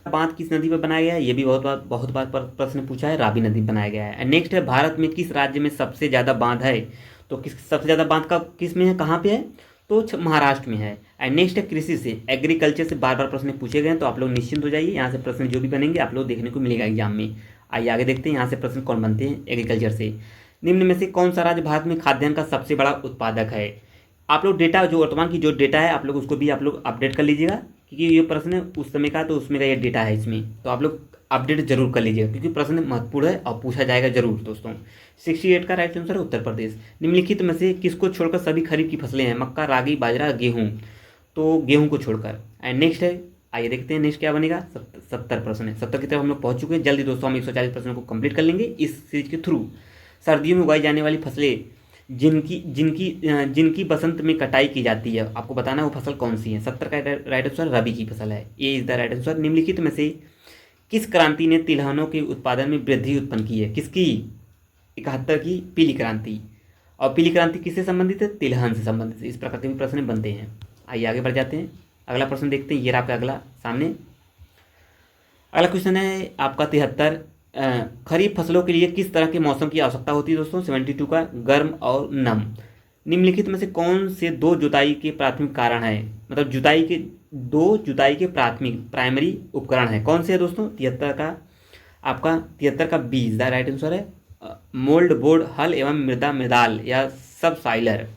बांध किस नदी पर बनाया गया है, ये भी बहुत बार प्रश्न पूछा है, रावी नदी बनाया गया है। नेक्स्ट है भारत में किस राज्य में सबसे ज़्यादा बांध है। तो किस सबसे ज़्यादा बांध का किस में है, कहाँ पे है, तो महाराष्ट्र में है। एंड नेक्स्ट है कृषि से, एग्रीकल्चर से बार बार प्रश्न पूछे गए हैं, तो आप लोग निश्चिंत हो जाइए, यहाँ से प्रश्न जो भी बनेंगे आप लोग देखने को मिलेगा एग्जाम में। आइए आगे देखते हैं यहाँ से प्रश्न कौन बनते हैं एग्रीकल्चर से। निम्न में से कौन सा राज्य भारत में खाद्यान्न का सबसे बड़ा उत्पादक है। आप लोग डेटा जो वर्तमान की जो डेटा है आप लोग उसको भी आप लोग अपडेट कर लीजिएगा, क्योंकि ये प्रश्न उस समय का तो उसमें का ये डेटा है इसमें, तो आप लोग अपडेट जरूर कर लीजिएगा, क्योंकि प्रश्न महत्वपूर्ण है और पूछा जाएगा जरूर दोस्तों। 68 का राइट आंसर है उत्तर प्रदेश। निम्नलिखित में से किसको छोड़कर सभी खरीफ की फसलें हैं, मक्का, रागी, बाजरा, गेहूँ। तो गेहूँ को छोड़कर। एंड नेक्स्ट है, आइए देखते हैं नेक्स्ट क्या बनेगा। 70 प्रश्न है, 70 की तरफ हम लोग पहुँच चुके हैं। जल्दी दोस्तों हम 140 प्रश्नों को कंप्लीट कर लेंगे इस सीरीज के थ्रू। सर्दियों में उगाई जाने वाली फसलें जिनकी बसंत में कटाई की जाती है, आपको बताना है वो फसल कौन सी है। 70 का राइट आंसर रबी की फसल है, A is the right answer. निम्नलिखित में से किस क्रांति ने तिलहनों के उत्पादन में वृद्धि उत्पन्न की है, किसकी। 71 की पीली क्रांति, और पीली क्रांति किससे संबंधित है, तिलहन से संबंधित है। इस प्रकार के भी प्रश्न बनते हैं। आइए आगे बढ़ जाते हैं, अगला प्रश्न देखते हैं। ये आपका अगला सामने अगला क्वेश्चन है आपका 73। खरीफ फसलों के लिए किस तरह के मौसम की आवश्यकता होती है दोस्तों। 72 का गर्म और नम। निम्नलिखित में से कौन से दो जुताई के प्राथमिक कारण है, मतलब जुताई के प्राइमरी उपकरण है, कौन से है दोस्तों। 73 का बी द राइट आंसर है। मोल्ड बोर्ड, हल एवं मृदाल या सब सॉइलर।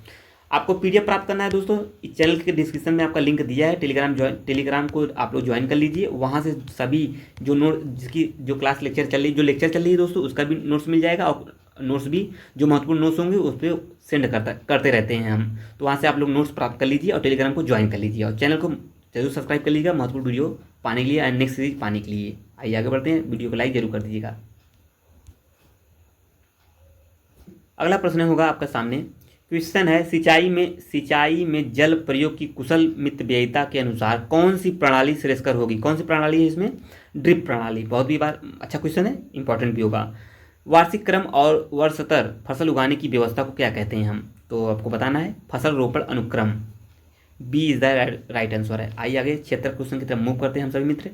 आपको पीडीएफ प्राप्त करना है दोस्तों, इस चैनल के डिस्क्रिप्शन में आपका लिंक दिया है, टेलीग्राम को आप लोग ज्वाइन कर लीजिए। वहाँ से सभी जो जिसकी जो क्लास लेक्चर चल रही है दोस्तों उसका भी नोट्स मिल जाएगा, और नोट्स भी जो महत्वपूर्ण नोट्स होंगे उस पर सेंड करते रहते हैं हम, तो वहाँ से आप लोग नोट्स प्राप्त कर लीजिए और टेलीग्राम को ज्वाइन कर लीजिए, और चैनल को जरूर सब्सक्राइब कर लीजिएगा महत्वपूर्ण वीडियो पाने के लिए एंड नेक्स्ट सीरीज पाने के लिए। आइए आगे बढ़ते हैं, वीडियो को लाइक जरूर कर दीजिएगा। अगला प्रश्न होगा आपका सामने, क्वेश्चन है सिंचाई में जल प्रयोग की कुशल मितव्ययिता के अनुसार कौन सी प्रणाली श्रेयस्कर होगी। कौन सी प्रणाली है इसमें, ड्रिप प्रणाली। बहुत भी बार अच्छा क्वेश्चन है, इंपॉर्टेंट भी होगा। वार्षिक क्रम और वर्षतर फसल उगाने की व्यवस्था को क्या कहते हैं हम, तो आपको बताना है फसल रोपण अनुक्रम, B is the right answer है। आइए आगे 76 क्वेश्चन की तरफ मूव करते हैं हम सभी मित्र।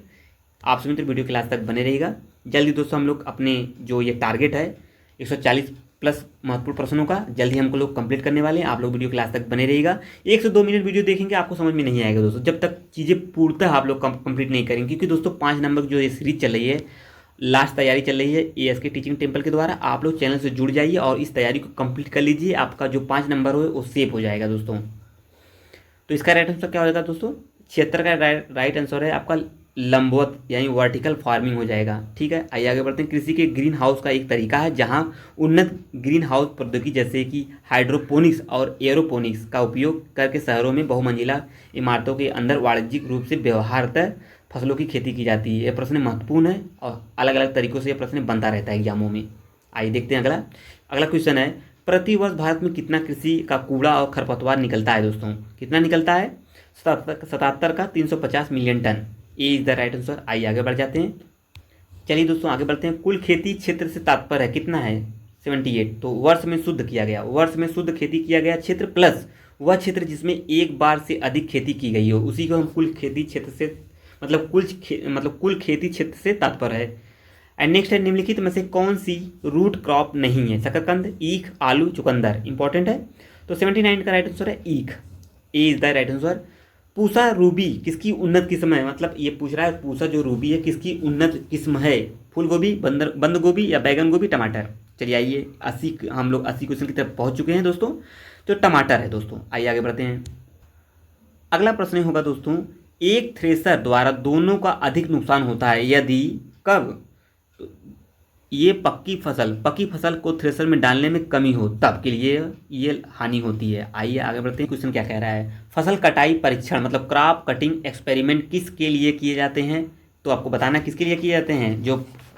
आप सभी मित्र वीडियो के लास्ट तक बने रहिएगा। जल्दी दोस्तों हम लोग अपने जो ये टारगेट है 140 प्लस महत्वपूर्ण प्रश्नों का जल्दी हमको लोग कंप्लीट करने वाले हैं। आप लोग वीडियो क्लास तक बने रहिएगा। 1 से 2 मिनट वीडियो देखेंगे आपको समझ में नहीं आएगा दोस्तों, जब तक चीज़ें पूर्णतः आप लोग कंप्लीट नहीं करेंगे, क्योंकि दोस्तों 5 नंबर की जो ये सीरीज चल रही है, लास्ट तैयारी चल रही है ASK टीचिंग टेम्पल के द्वारा। आप लोग चैनल से जुड़ जाइए और इस तैयारी को कंप्लीट कर लीजिए, आपका जो 5 नंबर हो वो सेव हो जाएगा दोस्तों। तो इसका राइट आंसर क्या हो जाएगा दोस्तों, 76 का राइट आंसर है आपका लंबवत यानी वर्टिकल फार्मिंग हो जाएगा। ठीक है, आइए आगे बढ़ते हैं। कृषि के ग्रीन हाउस का एक तरीका है जहां उन्नत ग्रीन हाउस प्रौद्योगिकी जैसे कि हाइड्रोपोनिक्स और एरोपोनिक्स का उपयोग करके शहरों में बहुमंजिला इमारतों के अंदर वाणिज्यिक रूप से व्यवहारतः फसलों की खेती की जाती है। यह प्रश्न महत्वपूर्ण है और अलग अलग तरीकों से यह प्रश्न बनता रहता है एग्जामों में। आइए देखते हैं अगला क्वेश्चन है, प्रतिवर्ष भारत में कितना कृषि का कूड़ा और खरपतवार निकलता है दोस्तों। कितना निकलता है, 77 का 350 million ton, A is the right answer. आइए आगे बढ़ जाते हैं। चलिए दोस्तों आगे बढ़ते हैं। कुल खेती क्षेत्र से तात्पर्य है कितना है, 78। तो वर्ष में शुद्ध किया गया, वर्ष में शुद्ध खेती किया गया क्षेत्र प्लस वह क्षेत्र जिसमें एक बार से अधिक खेती की गई हो, उसी को हम कुल खेती क्षेत्र से कुल खेती क्षेत्र से तात्पर्य है। एंड नेक्स्ट है, निम्नलिखित में से कौन सी रूट क्रॉप नहीं है, शकरकंद, ईख, आलू, चुकंदर। इंपॉर्टेंट है। तो 79 का राइट आंसर है ईख, A is the right answer. Pusa Ruby किसकी उन्नत किस्म है, मतलब ये पूछ रहा है पूसा जो रूबी है किसकी उन्नत किस्म है, फूल गोभी, बंद गोभी या बैगन गोभी, टमाटर। चलिए आइए हम लोग 80 क्वेश्चन की तरफ पहुंच चुके हैं दोस्तों, जो टमाटर है दोस्तों। आइए आगे बढ़ते हैं। अगला प्रश्न होगा दोस्तों, एक थ्रेसर द्वारा दोनों का अधिक नुकसान होता है यदि, कब, ये पक्की फसल को थ्रेशर में डालने में कमी हो तब के लिए ये हानि होती है। आइए आगे बढ़ते हैं। क्वेश्चन क्या कह रहा है, फसल कटाई परीक्षण मतलब क्रॉप कटिंग एक्सपेरिमेंट किसके लिए किए जाते हैं? तो आपको बताना किसके लिए किए जाते हैं। जो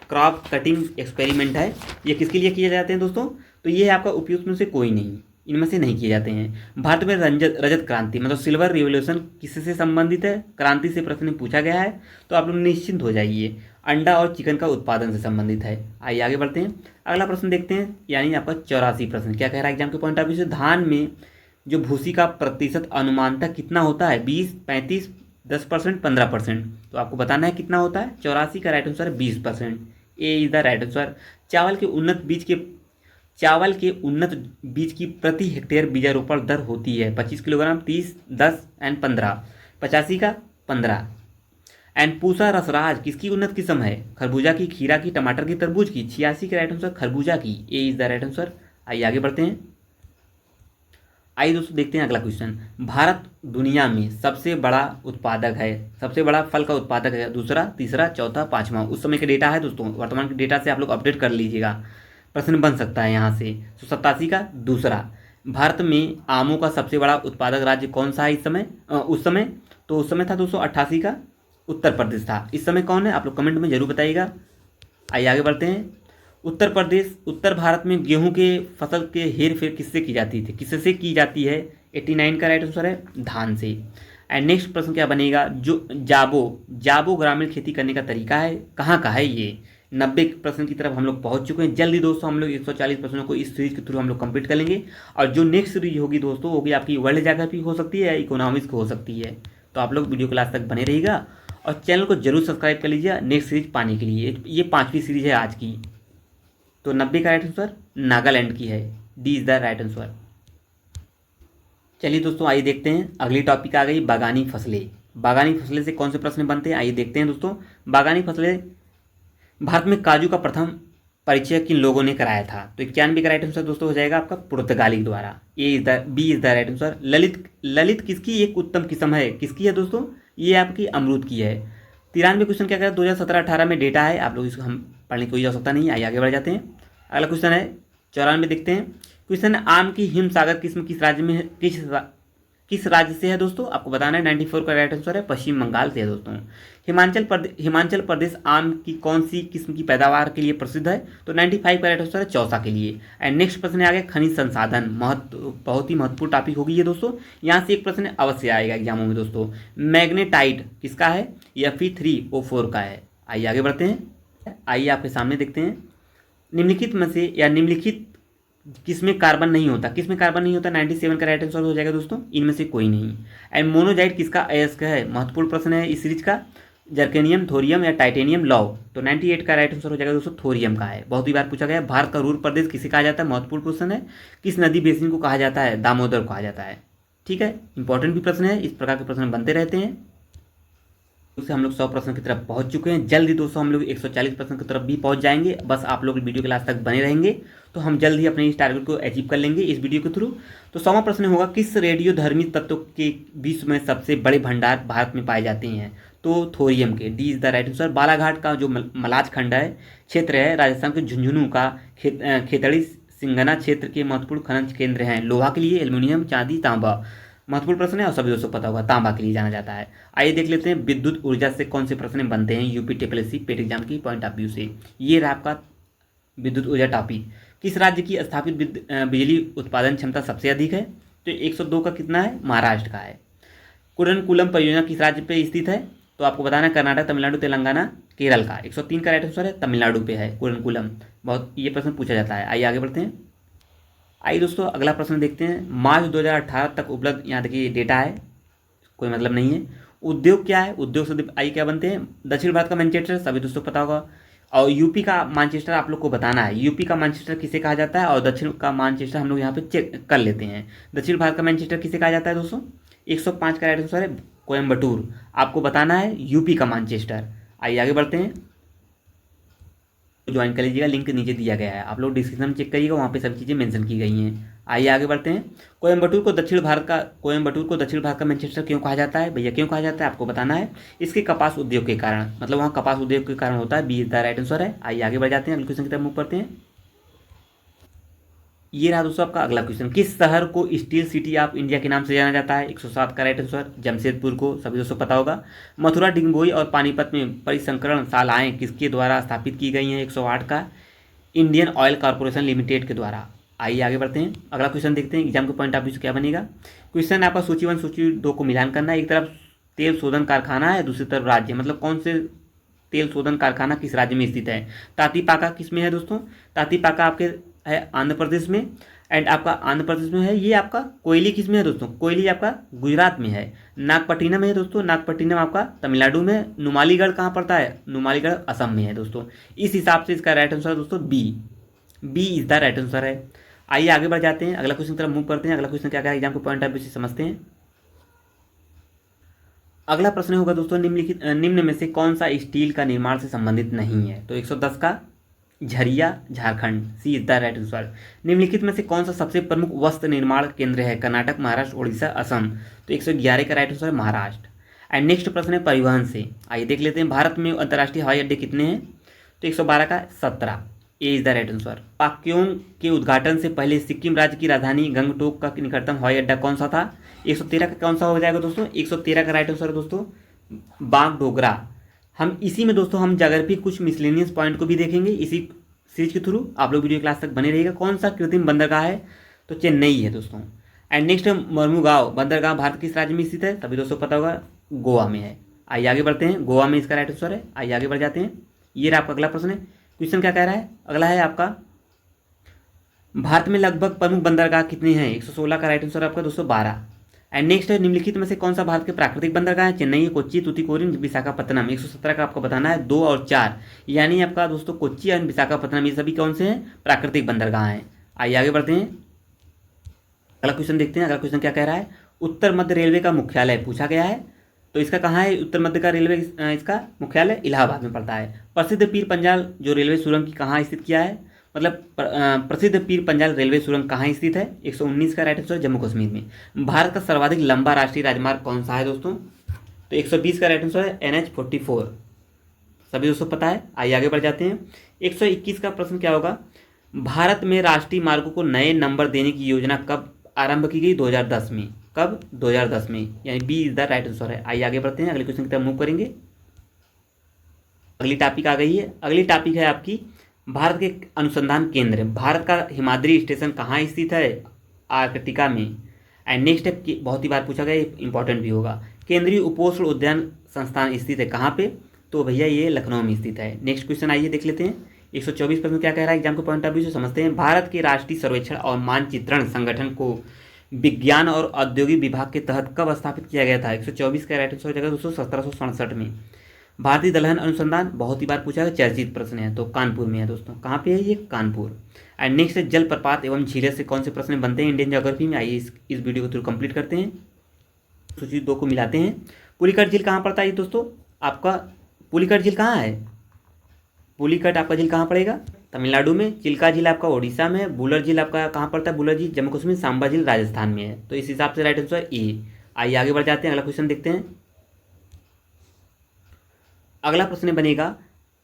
क्रॉप कटिंग एक्सपेरिमेंट है ये किसके लिए किए जाते हैं दोस्तों? तो ये है आपका उपयुक्त में से कोई नहीं, इनमें से नहीं किए जाते हैं। भारत में रजत क्रांति मतलब सिल्वर रिवोल्यूशन किससे संबंधित है? क्रांति से प्रश्न पूछा गया है, तो आप लोग निश्चिंत हो जाइए। अंडा और चिकन का उत्पादन से संबंधित है। आइए आगे बढ़ते हैं, अगला प्रश्न देखते हैं, यानी आपका 84 प्रश्न क्या कह रहा है एग्जाम के पॉइंट ऑफ व्यू से। धान में जो भूसी का प्रतिशत अनुमानतः कितना होता है? 20, 35, 10%, 15%। तो आपको बताना है कितना होता है। 84 का राइट आंसर है 20%। ए इज द राइट आंसर। चावल के उन्नत बीज की प्रति हेक्टेयर बीजारोपण दर होती है 25 किलोग्राम, 30, 10 एंड 15। 85 का 15। एंड पूसा रसराज किसकी उन्नत किस्म है? खरबूजा की, खीरा की, टमाटर की, तरबूज की। 86 का राइट आंसर खरबूजा की। ए इज द राइट आंसर। आइए आगे बढ़ते हैं। आइए दोस्तों देखते हैं अगला क्वेश्चन। भारत दुनिया में सबसे बड़ा उत्पादक है, सबसे बड़ा फल का उत्पादक है। दूसरा, तीसरा, चौथा, पांचवा। उस समय का डेटा है दोस्तों, वर्तमान के डेटा से आप लोग अपडेट कर लीजिएगा, प्रश्न बन सकता है यहाँ से। तो 87 का दूसरा। भारत में आमों का सबसे बड़ा उत्पादक राज्य कौन सा है इस समय? उस समय तो उस समय था दोस्तों 88 का उत्तर प्रदेश था। इस समय कौन है आप लोग कमेंट में जरूर बताइएगा। आइए आगे बढ़ते हैं। उत्तर प्रदेश, उत्तर भारत में गेहूं के फसल के हेर फेर किससे की जाती थी? किससे की जाती है? 89 का राइट आंसर है धान से। एंड नेक्स्ट प्रश्न क्या बनेगा, जो जाबो ग्रामीण खेती करने का तरीका है, कहाँ का है ये? 90 प्रश्न की तरफ हम लोग पहुंच चुके हैं। जल्दी दोस्तों हम लोग 140 प्रश्नों को इस सीरीज के थ्रू हम लोग कंप्लीट कर लेंगे। और जो नेक्स्ट सीरीज होगी दोस्तों वो भी आपकी वर्ल्ड ज्योग्राफी हो सकती है या इकोनॉमिक्स को हो सकती है। तो आप लोग वीडियो क्लास तक बने रहिएगा और चैनल को जरूर सब्सक्राइब कर लीजिए नेक्स्ट सीरीज पाने के लिए। ये 5वीं सीरीज है आज की। तो 90 का राइट आंसर नागालैंड की है। D is the right answer. चलिए दोस्तों आइए देखते हैं, अगली टॉपिक आ गई बागानी फसलें। बागानी फसलें से कौन से प्रश्न बनते हैं आइए देखते हैं दोस्तों। बागानी फसलें, भारत में काजू का प्रथम परिचय किन लोगों ने कराया था? तो 91 का राइट आंसर दोस्तों हो जाएगा आपका पुर्तगाली द्वारा। B is the right answer. ललित किसकी एक उत्तम किस्म है? किसकी है दोस्तों? ये आपकी अमरूद की है। 93 क्वेश्चन क्या करें, 2017-18 में डेटा है, आप लोग इसको हम पढ़ने की कोई आवश्यकता नहीं है। आइए आगे बढ़ जाते हैं। अगला क्वेश्चन है 94 देखते हैं। क्वेश्चन है, आम की हिमसागर किस्म किस राज्य में है? किस राज्य से है दोस्तों? आपको बताना है। 94 का राइट आंसर है पश्चिम बंगाल से है दोस्तों। हिमाचल प्रदेश आम की कौन सी किस्म की पैदावार के लिए प्रसिद्ध है? तो 95 का राइट आंसर है चौसा के लिए। एंड नेक्स्ट प्रश्न आ गया खनिज संसाधन, बहुत ही महत्वपूर्ण टॉपिक होगी ये दोस्तों। यहाँ से एक प्रश्न अवश्य आएगा एग्जामों में दोस्तों। मैग्नेटाइट किसका है? Fe3O4 का है। आइए आगे बढ़ते हैं। आइए आपके सामने देखते हैं, निम्नलिखित में से या निम्नलिखित किसमें कार्बन नहीं होता? किसमें कार्बन नहीं होता? 97 का राइट आंसर हो जाएगा दोस्तों, इनमें से कोई नहीं। एंड मोनोजाइट किसका अयस्क है? महत्वपूर्ण प्रश्न है इस सीरीज का। जर्केनियम, थोरियम या टाइटेनियम लौ। तो 98 का राइट आंसर हो जाएगा दोस्तों थोरियम का है। बहुत ही बार पूछा गया है। भारत का रूर प्रदेश किसे कहा जाता है? महत्वपूर्ण क्वेश्चन है। किस नदी बेसिन को कहा जाता है? दामोदर कहा जाता है। ठीक है, इंपॉर्टेंट भी प्रश्न है, इस प्रकार के प्रश्न बनते रहते हैं। उससे हम लोग 100 प्रश्न की तरफ पहुंच चुके हैं। जल्दी दोस्तों हम लोग 140 प्रश्न की तरफ भी पहुंच जाएंगे। बस आप लोग वीडियो के लास्ट तक बने रहेंगे तो हम जल्द ही अपने इस टारगेट को अचीव कर लेंगे इस वीडियो के थ्रू। तो 100वां प्रश्न होगा, किस रेडियोधर्मी तत्व के विश्व में सबसे बड़े भंडार भारत में पाए जाते हैं? तो थोरियम के। D is the right answer. Balaghat का जो मलाज खंड है क्षेत्र है राजस्थान के झुंझुनू का खेतड़ी सिंगना क्षेत्र के महत्वपूर्ण खनन केंद्र हैं। लोहा के लिए, एल्यूमिनियम, चांदी, तांबा। महत्वपूर्ण प्रश्न है और सभी दोस्तों को पता होगा, तांबा के लिए जाना जाता है। आइए देख लेते हैं विद्युत ऊर्जा से कौन से प्रश्न बनते हैं यूपी टीपीएससी पेट एग्जाम की पॉइंट ऑफ व्यू से। ये रहा आपका विद्युत ऊर्जा टॉपिक। किस राज्य की स्थापित बिजली उत्पादन क्षमता सबसे अधिक है? तो 102 का कितना है? महाराष्ट्र का है। कुरनकुलम परियोजना किस राज्य पे स्थित है? तो आपको बताना है कर्नाटक, तमिलनाडु, तेलंगाना, केरल का। 103 का राइट आंसर है तमिलनाडु पे है कुरनकुलम। बहुत ये प्रश्न पूछा जाता है। आइए आगे बढ़ते हैं। आइए दोस्तों अगला प्रश्न देखते हैं। मार्च 2018 तक उपलब्ध, यहाँ देखिए डेटा है, कोई मतलब नहीं है। उद्योग क्या है? उद्योग से आइए क्या बनते हैं? दक्षिण भारत का मैनचेस्टर सभी दोस्तों पता होगा। और यूपी का मानचेस्टर आप लोग को बताना है। यूपी का मानचेस्टर किसे कहा जाता है और दक्षिण का मानचेस्टर हम लोग यहाँ पे चेक कर लेते हैं। दक्षिण भारत का मैनचेस्टर किसे कहा जाता है दोस्तों? 105 का राइट आंसर है कोयम्बटूर। आपको बताना है यूपी का मानचेस्टर। आइए आगे बढ़ते हैं। ज्वाइन कर लीजिएगा, लिंक नीचे दिया गया है, आप लोग डिस्क्रिप्शन में चेक करिएगा, वहाँ पे सभी चीज़ें मेंशन की गई हैं। आइए आगे बढ़ते हैं। कोयम्बटूर को दक्षिण भारत का मैनचेस्टर क्यों कहा जाता है भैया, क्यों कहा जाता है आपको बताना है। इसके कपास उद्योग के कारण, मतलब वहाँ कपास उद्योग के कारण होता है। B is the right answer है। आइए आगे बढ़ जाते हैं, अगले क्वेश्चन की तरफ मूव करते हैं। ये रहा दोस्तों आपका अगला क्वेश्चन। किस शहर को स्टील सिटी ऑफ इंडिया के नाम से जाना जाता है। 107 का राइट आंसर जमशेदपुर को, सभी दोस्तों पता होगा। मथुरा, डिंगभोई और पानीपत में परिसंकरण शालाएं किसके द्वारा स्थापित की गई हैं। 108 का इंडियन ऑयल कॉर्पोरेशन लिमिटेड के द्वारा। आइए आगे बढ़ते हैं, अगला क्वेश्चन देखते हैं एग्जाम के पॉइंट ऑफ व्यू से क्या बनेगा। क्वेश्चन आपका सूची 1 सूची 2 को मिलान करना है। एक तरफ तेल शोधन कारखाना है, दूसरी तरफ राज्य, मतलब कौन से तेल शोधन कारखाना किस राज्य में स्थित है। तातीपाका किस में है दोस्तों, तातीपाका आपके है आंध्र प्रदेश में। एंड आपका आंध्र प्रदेश में है। ये आपका कोयली किस में है दोस्तों, कोयली आपका गुजरात में है। नागपट्टिनम है दोस्तों, नागपट्टिनम आपका तमिलनाडु में। नुमालीगढ़ कहाँ पड़ता है, नुमालीगढ़ असम में है दोस्तों। इस हिसाब से इसका राइट आंसर है दोस्तों B, B is the right answer है। आइए आगे बढ़ जाते हैं, अगला क्वेश्चन की तरफ मूव करते हैं। अगला क्वेश्चन क्या है एग्जाम के पॉइंट ऑफ व्यू से समझते हैं। अगला प्रश्न होगा दोस्तों, निम्न में से कौन सा स्टील का निर्माण से संबंधित नहीं है। तो 110 का झरिया झारखंड, सी इज द राइट आंसर। निम्नलिखित में से कौन सा सबसे प्रमुख वस्त्र निर्माण केंद्र है। कर्नाटक, महाराष्ट्र, उड़ीसा, असम। तो 111 का राइट आंसर है महाराष्ट्र। एंड नेक्स्ट प्रश्न है परिवहन से। आइए देख लेते हैं, भारत में अंतर्राष्ट्रीय हवाई अड्डे कितने हैं। तो 112 का 17, A is the right answer. Pakyong के उद्घाटन से पहले सिक्किम राज्य की राजधानी गंगटोक का निकटतम हवाई अड्डा कौन सा था। 113 का कौन सा हो जाएगा दोस्तों, 113 का राइट आंसर है दोस्तों बागडोगरा। हम इसी में दोस्तों हम ज्योग्राफी कुछ मिसलेनियस पॉइंट को भी देखेंगे इसी सीरीज के थ्रू। आप लोग वीडियो क्लास तक बने रहिएगा। कौन सा कृत्रिम बंदरगाह है, तो चेन्नई है दोस्तों। एंड नेक्स्ट मर्मुगांव बंदरगाह भारत किस राज्य में स्थित है, तभी दोस्तों पता होगा गोवा में है। आइए आगे बढ़ते हैं, गोवा में इसका राइट आंसर है। आइए आगे बढ़ जाते हैं, ये रहा आपका अगला प्रश्न है। क्वेश्चन क्या कह रहा है, अगला है आपका भारत में लगभग प्रमुख बंदरगाह कितने हैं। 116 का राइट आंसर आपका 212। एंड नेक्स्ट है निम्नलिखित में से कौन सा भारत के प्राकृतिक बंदरगाह है। चेन्नई, कोच्चि, तूतीकोरिन, विशाखापत्तनम। 117 का आपको बताना है 2 और 4, यानी आपका दोस्तों कोच्चि और विशाखापत्तनम, ये सभी कौन से हैं, प्राकृतिक बंदरगाह हैं। आइए आगे बढ़ते हैं, अगला क्वेश्चन देखते हैं। अगला क्वेश्चन क्या कह रहा है, उत्तर मध्य रेलवे का मुख्यालय पूछा गया है। तो इसका कहाँ है, उत्तर मध्य का रेलवे इसका मुख्यालय इलाहाबाद में पड़ता है। प्रसिद्ध पीर पंजाल जो रेलवे सुरंग की कहाँ स्थित किया है, मतलब प्रसिद्ध पीर पंजाल रेलवे सुरंग कहाँ स्थित है। 119 का राइट आंसर जम्मू कश्मीर में। भारत का सर्वाधिक लंबा राष्ट्रीय राजमार्ग कौन सा है दोस्तों, तो 120 का राइट आंसर है NH44, सभी दोस्तों पता है। आइए आगे बढ़ जाते हैं, 121 का प्रश्न क्या होगा, भारत में राष्ट्रीय मार्गों को नए नंबर देने की योजना कब आरंभ की गई। 2010 में, कब, 2010 में, यानी B is the right answer है। आइए आगे बढ़ते हैं, अगले क्वेश्चन की तरफ मूव करेंगे। अगली टॉपिक आ गई है, अगली टॉपिक है आपकी भारत के अनुसंधान केंद्र। भारत का हिमाद्री स्टेशन कहाँ स्थित है, आर्कटिका में। एंड नेक्स्ट है, बहुत ही बार पूछा गया, इंपॉर्टेंट भी होगा, केंद्रीय उपोष्ण उद्यान संस्थान स्थित है कहाँ पे, तो भैया ये लखनऊ में स्थित है। नेक्स्ट क्वेश्चन आइए देख लेते हैं, 124 प्रश्न क्या कह रहा है एग्जाम के पॉइंट ऑफ व्यू से समझते हैं। भारत के राष्ट्रीय सर्वेक्षण और मानचित्रण संगठन को विज्ञान और औद्योगिक विभाग के तहत कब स्थापित किया गया था। 124 का राइट आंसर हो जाएगा दोस्तों 1767 में। भारतीय दलहन अनुसंधान बहुत ही बार पूछा गया, चर्चित प्रश्न है, तो कानपुर में है दोस्तों। कहाँ पे है ये, कानपुर। एंड नेक्स्ट है जलप्रपात एवं झीलें से कौन से प्रश्न बनते हैं इंडियन ज्योग्राफी में। आइए इस वीडियो को थ्रू कंप्लीट करते हैं, सूची 2 को मिलाते हैं। पुलिकट झील कहाँ पड़ता है दोस्तों, आपका पुलिकट झील कहाँ है, पुलिकट आपका झील कहाँ पड़ेगा, तमिलनाडु में। चिल्का झील आपका ओडिशा में। बुलर झील आपका कहाँ पड़ता है, बुलर झील जम्मू कश्मीर। सांबा झील राजस्थान में है, तो इस हिसाब से राइट आंसर ए। आइए आगे बढ़ जाते हैं, अगला क्वेश्चन देखते हैं। अगला प्रश्न बनेगा,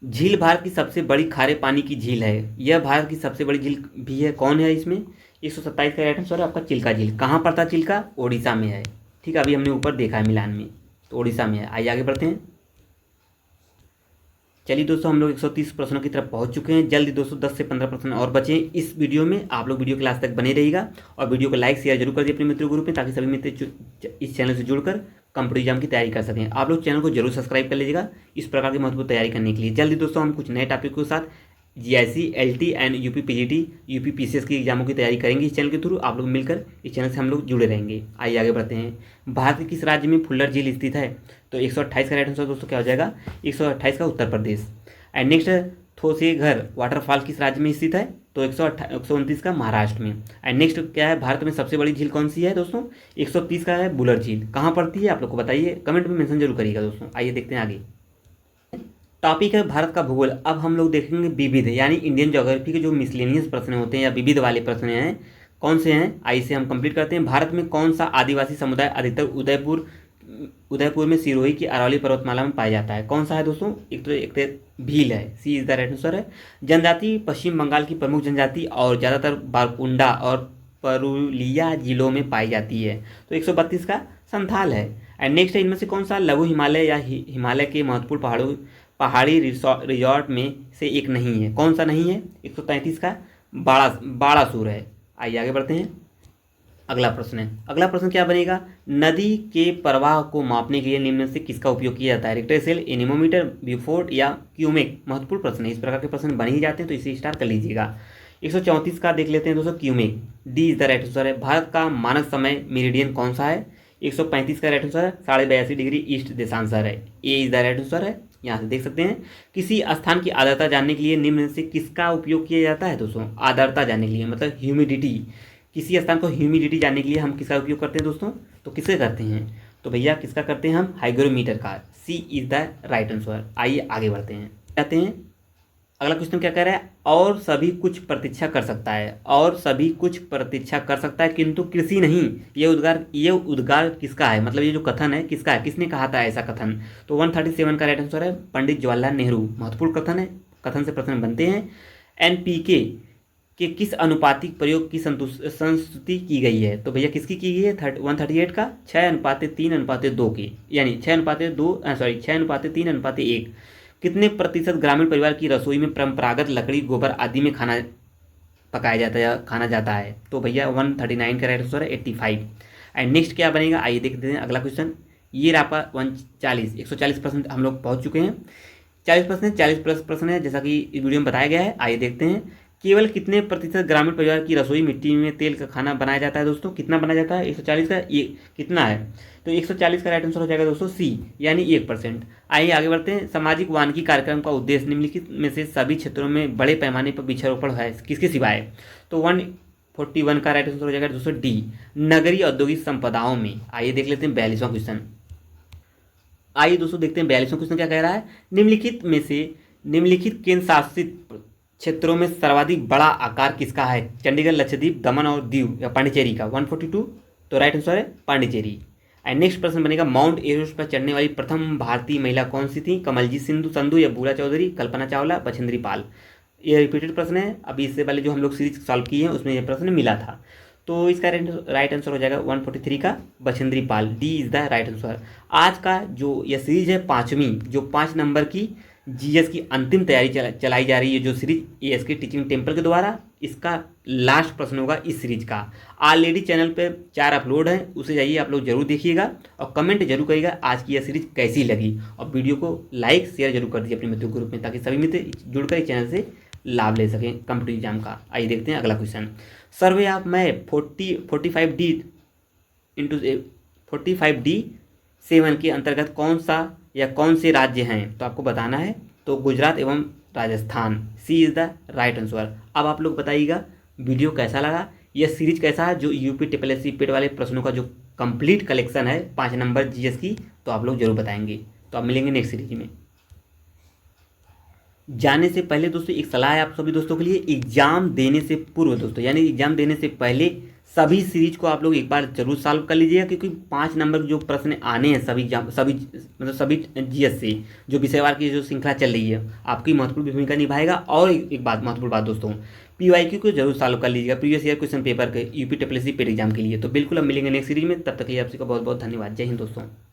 झील भारत की सबसे बड़ी खारे पानी की झील है, यह भारत की सबसे बड़ी झील भी है, कौन है इसमें। 127 का राइट आंसर है आपका चिल्का झील। कहाँ पड़ता है चिल्का, ओडिशा में है, ठीक है, अभी हमने ऊपर देखा है मिलान में, तो ओडिशा में है। आइए आगे बढ़ते हैं। चलिए दोस्तों, हम लोग 130 प्रश्नों की तरफ पहुंच चुके हैं। जल्दी दोस्तों 10 से 15 प्रश्न और बचे इस वीडियो में। आप लोग वीडियो क्लास तक बने रहिएगा और वीडियो को लाइक शेयर जरूर कर दिए अपने मित्रों ग्रुप में, ताकि सभी मित्र इस चैनल से जुड़कर कंपटीटिव एग्जाम की तैयारी कर सकें। आप लोग चैनल को जरूर सब्सक्राइब कर लीजिएगा इस प्रकार की महत्वपूर्ण तैयारी करने के लिए। जल्दी दोस्तों हम कुछ नए टॉपिक के साथ GIC, LT and UP PGT, UP PCS की एग्जामों की तैयारी करेंगे इस चैनल के थ्रू। आप लोग मिलकर इस चैनल से हम लोग जुड़े रहेंगे। आइए आगे बढ़ते हैं। भारत के किस राज्य में फुल्लर झील स्थित है, तो 128 का राइट आंसर दोस्तों क्या हो जाएगा, 128 का Uttar Pradesh. And next थोसेघर waterfall किस राज्य में स्थित है, तो 129 का महाराष्ट्र में। एंड नेक्स्ट क्या है, भारत में सबसे बड़ी झील कौन सी है दोस्तों, 130 का है बुलर झील। कहाँ पड़ती है आप लोग को बताइए, कमेंट में मेंशन जरूर करिएगा दोस्तों। आइए देखते हैं आगे, टॉपिक है भारत का भूगोल। अब हम लोग देखेंगे विविध, यानी इंडियन ज्योग्राफी के जो मिसलेनियस प्रश्न होते हैं या विविध वाले प्रश्न हैं, कौन से हैं, आई से हम कंप्लीट करते हैं। भारत में कौन सा आदिवासी समुदाय अधिकतर उदयपुर में सिरोही की अरावली पर्वतमाला में पाया जाता है? कौन सा है दोस्तों? एक तो भील है, सी इज द राइट आंसर है। जनजाति पश्चिम बंगाल की प्रमुख जनजाति और ज़्यादातर बारकुंडा और पुरुलिया जिलों में पाई जाती है। तो 132 का संथाल है। एंड नेक्स्ट है, इनमें से कौन सा लघु हिमालय या हिमालय के महत्वपूर्ण पहाड़ी रिजॉर्ट में से एक नहीं है? कौन सा नहीं है? 133 का बाड़ासुर है। आइए आगे बढ़ते हैं। अगला प्रश्न है, अगला प्रश्न क्या बनेगा? नदी के प्रवाह को मापने के लिए निम्न में से किसका उपयोग किया जाता है? रिक्टर स्केल, एनीमोमीटर, ब्यूफोर्ड या क्यूमेक? महत्वपूर्ण प्रश्न है, इस प्रकार के प्रश्न बन ही जाते हैं, तो इसे स्टार कर लीजिएगा। 134 का देख लेते हैं दोस्तों, cumec. D is the right answer है। भारत का मानक समय मेरिडियन कौन सा है? 135 का राइट आंसर है, 82.5 डिग्री ईस्ट देशांतर है। A is the right answer है। यहाँ से देख सकते हैं, किसी स्थान की आर्द्रता जानने के लिए निम्न में से किसका उपयोग किया जाता है दोस्तों? आर्द्रता जानने के लिए, मतलब ह्यूमिडिटी। किसी स्थान को ह्यूमिडिटी जानने के लिए हम किसका उपयोग करते हैं दोस्तों? तो किससे करते हैं? तो भैया किसका करते हैं हम? हाइग्रोमीटर का। सी इज द राइट आंसर। आइए आगे बढ़ते हैं, जाते हैं। अगला क्वेश्चन क्या कह रहा है? और सभी कुछ प्रतीक्षा कर सकता है, और सभी कुछ प्रतीक्षा कर सकता है किंतु कृषि नहीं। ये उद्गार किसका है? मतलब ये जो कथन है किसका है? किसने कहा था ऐसा कथन? तो 137 का राइट आंसर है, पंडित जवाहरलाल नेहरू। महत्वपूर्ण कथन है, कथन से प्रश्न बनते हैं। एनपीके के किस अनुपातिक प्रयोग की संस्तुति की गई है? तो भैया किसकी की गई है? 138 का 6:3:2 की, यानी 6:3:1। कितने प्रतिशत ग्रामीण परिवार की रसोई में परंपरागत लकड़ी, गोबर आदि में खाना पकाया जाता है, खाना जाता है? तो भैया 139 का राइट आंसर है, 85। एंड नेक्स्ट क्या बनेगा? आइए देखते हैं अगला क्वेश्चन। ये आपका 140% हम लोग पहुंच चुके हैं। 40 प्रश्न है, जैसा कि इस वीडियो में बताया गया है। आइए देखते हैं, केवल कितने प्रतिशत ग्रामीण परिवार की रसोई मिट्टी में तेल का खाना बनाया जाता है दोस्तों? कितना बनाया जाता है? 140 का ये कितना है? तो 140 का राइट आंसर हो जाएगा दोस्तों सी, यानी 1%। आइए आगे बढ़ते हैं। सामाजिक वानिकी कार्यक्रम का उद्देश्य निम्नलिखित में से सभी क्षेत्रों में बड़े पैमाने पर वृक्षारोपण है, किसके सिवाय? तो 141 का राइट आंसर हो जाएगा दोस्तों डी, नगरीय औद्योगिक संपदाओं में। आइए देख लेते हैं 42वां क्वेश्चन। आइए दोस्तों देखते हैं 42वां क्वेश्चन क्या कह रहा है। निम्नलिखित केंद्र शासित क्षेत्रों में सर्वाधिक बड़ा आकार किसका है? चंडीगढ़, लक्षद्वीप, दमन और दीव या पांडिचेरी का? 142, तो राइट आंसर है पांडिचेरी। एंड नेक्स्ट प्रश्न बनेगा, माउंट एवरेस्ट पर चढ़ने वाली प्रथम भारतीय महिला कौन सी थी? कमलजीत संधू या बूला चौधरी, कल्पना चावला, बछेंद्री पाल? ये रिपीटेड प्रश्न है, अभी इससे पहले जो हम लोग सीरीज सॉल्व किए हैं उसमें यह प्रश्न मिला था। तो इसका राइट आंसर हो जाएगा 143 का Bachendri Pal. D is the right answer. आज का जो यह सीरीज है 5वीं, जो 5 नंबर की जीएस की अंतिम तैयारी चलाई जा रही है, जो सीरीज एएसके टीचिंग टेम्पल के द्वारा, इसका लास्ट प्रश्न होगा इस सीरीज का। ऑलरेडी चैनल पे 4 अपलोड हैं, उसे जाइए आप लोग जरूर देखिएगा और कमेंट जरूर करिएगा आज की यह सीरीज कैसी लगी, और वीडियो को लाइक शेयर जरूर कर दीजिए अपने मित्रों ग्रुप में, ताकि सभी मित्र जुड़कर इस चैनल से लाभ ले सकें कॉम्पिटिटिव एग्जाम का। आइए देखते हैं अगला question. Survey of map 45D के अंतर्गत कौन सा या कौन से राज्य हैं? तो आपको बताना है, तो गुजरात एवं राजस्थान। सी इज द राइट आंसर। अब आप लोग बताइएगा वीडियो कैसा लगा, यह सीरीज कैसा है, जो यूपी टीएसपीएससी पेड वाले प्रश्नों का जो कंप्लीट कलेक्शन है 5 नंबर जीएस की, तो आप लोग जरूर बताएंगे। तो आप मिलेंगे नेक्स्ट सीरीज में। जाने से पहले दोस्तों एक सलाह है आप सभी दोस्तों के लिए, एग्जाम देने से पूर्व दोस्तों, यानी एग्जाम देने से पहले सभी सीरीज को आप लोग एक बार जरूर सॉल्व कर लीजिएगा, क्योंकि 5 नंबर जो प्रश्न आने हैं सभी जीएस से, जो विषयवार की जो श्रृंखला चल रही है, आपकी महत्वपूर्ण भूमिका निभाएगा। और एक महत्वपूर्ण बात दोस्तों, पीवाईक्यू को जरूर सॉल्व कर लीजिएगा, प्रीवियस ईयर क्वेश्चन पेपर के यूपी टीएसपीएससी पेड एग्जाम के लिए। तो बिल्कुल अब मिलेंगे नेक्स्ट सीरीज में, तब तक के लिए आप सबका बहुत बहुत धन्यवाद। जय हिंद दोस्तों।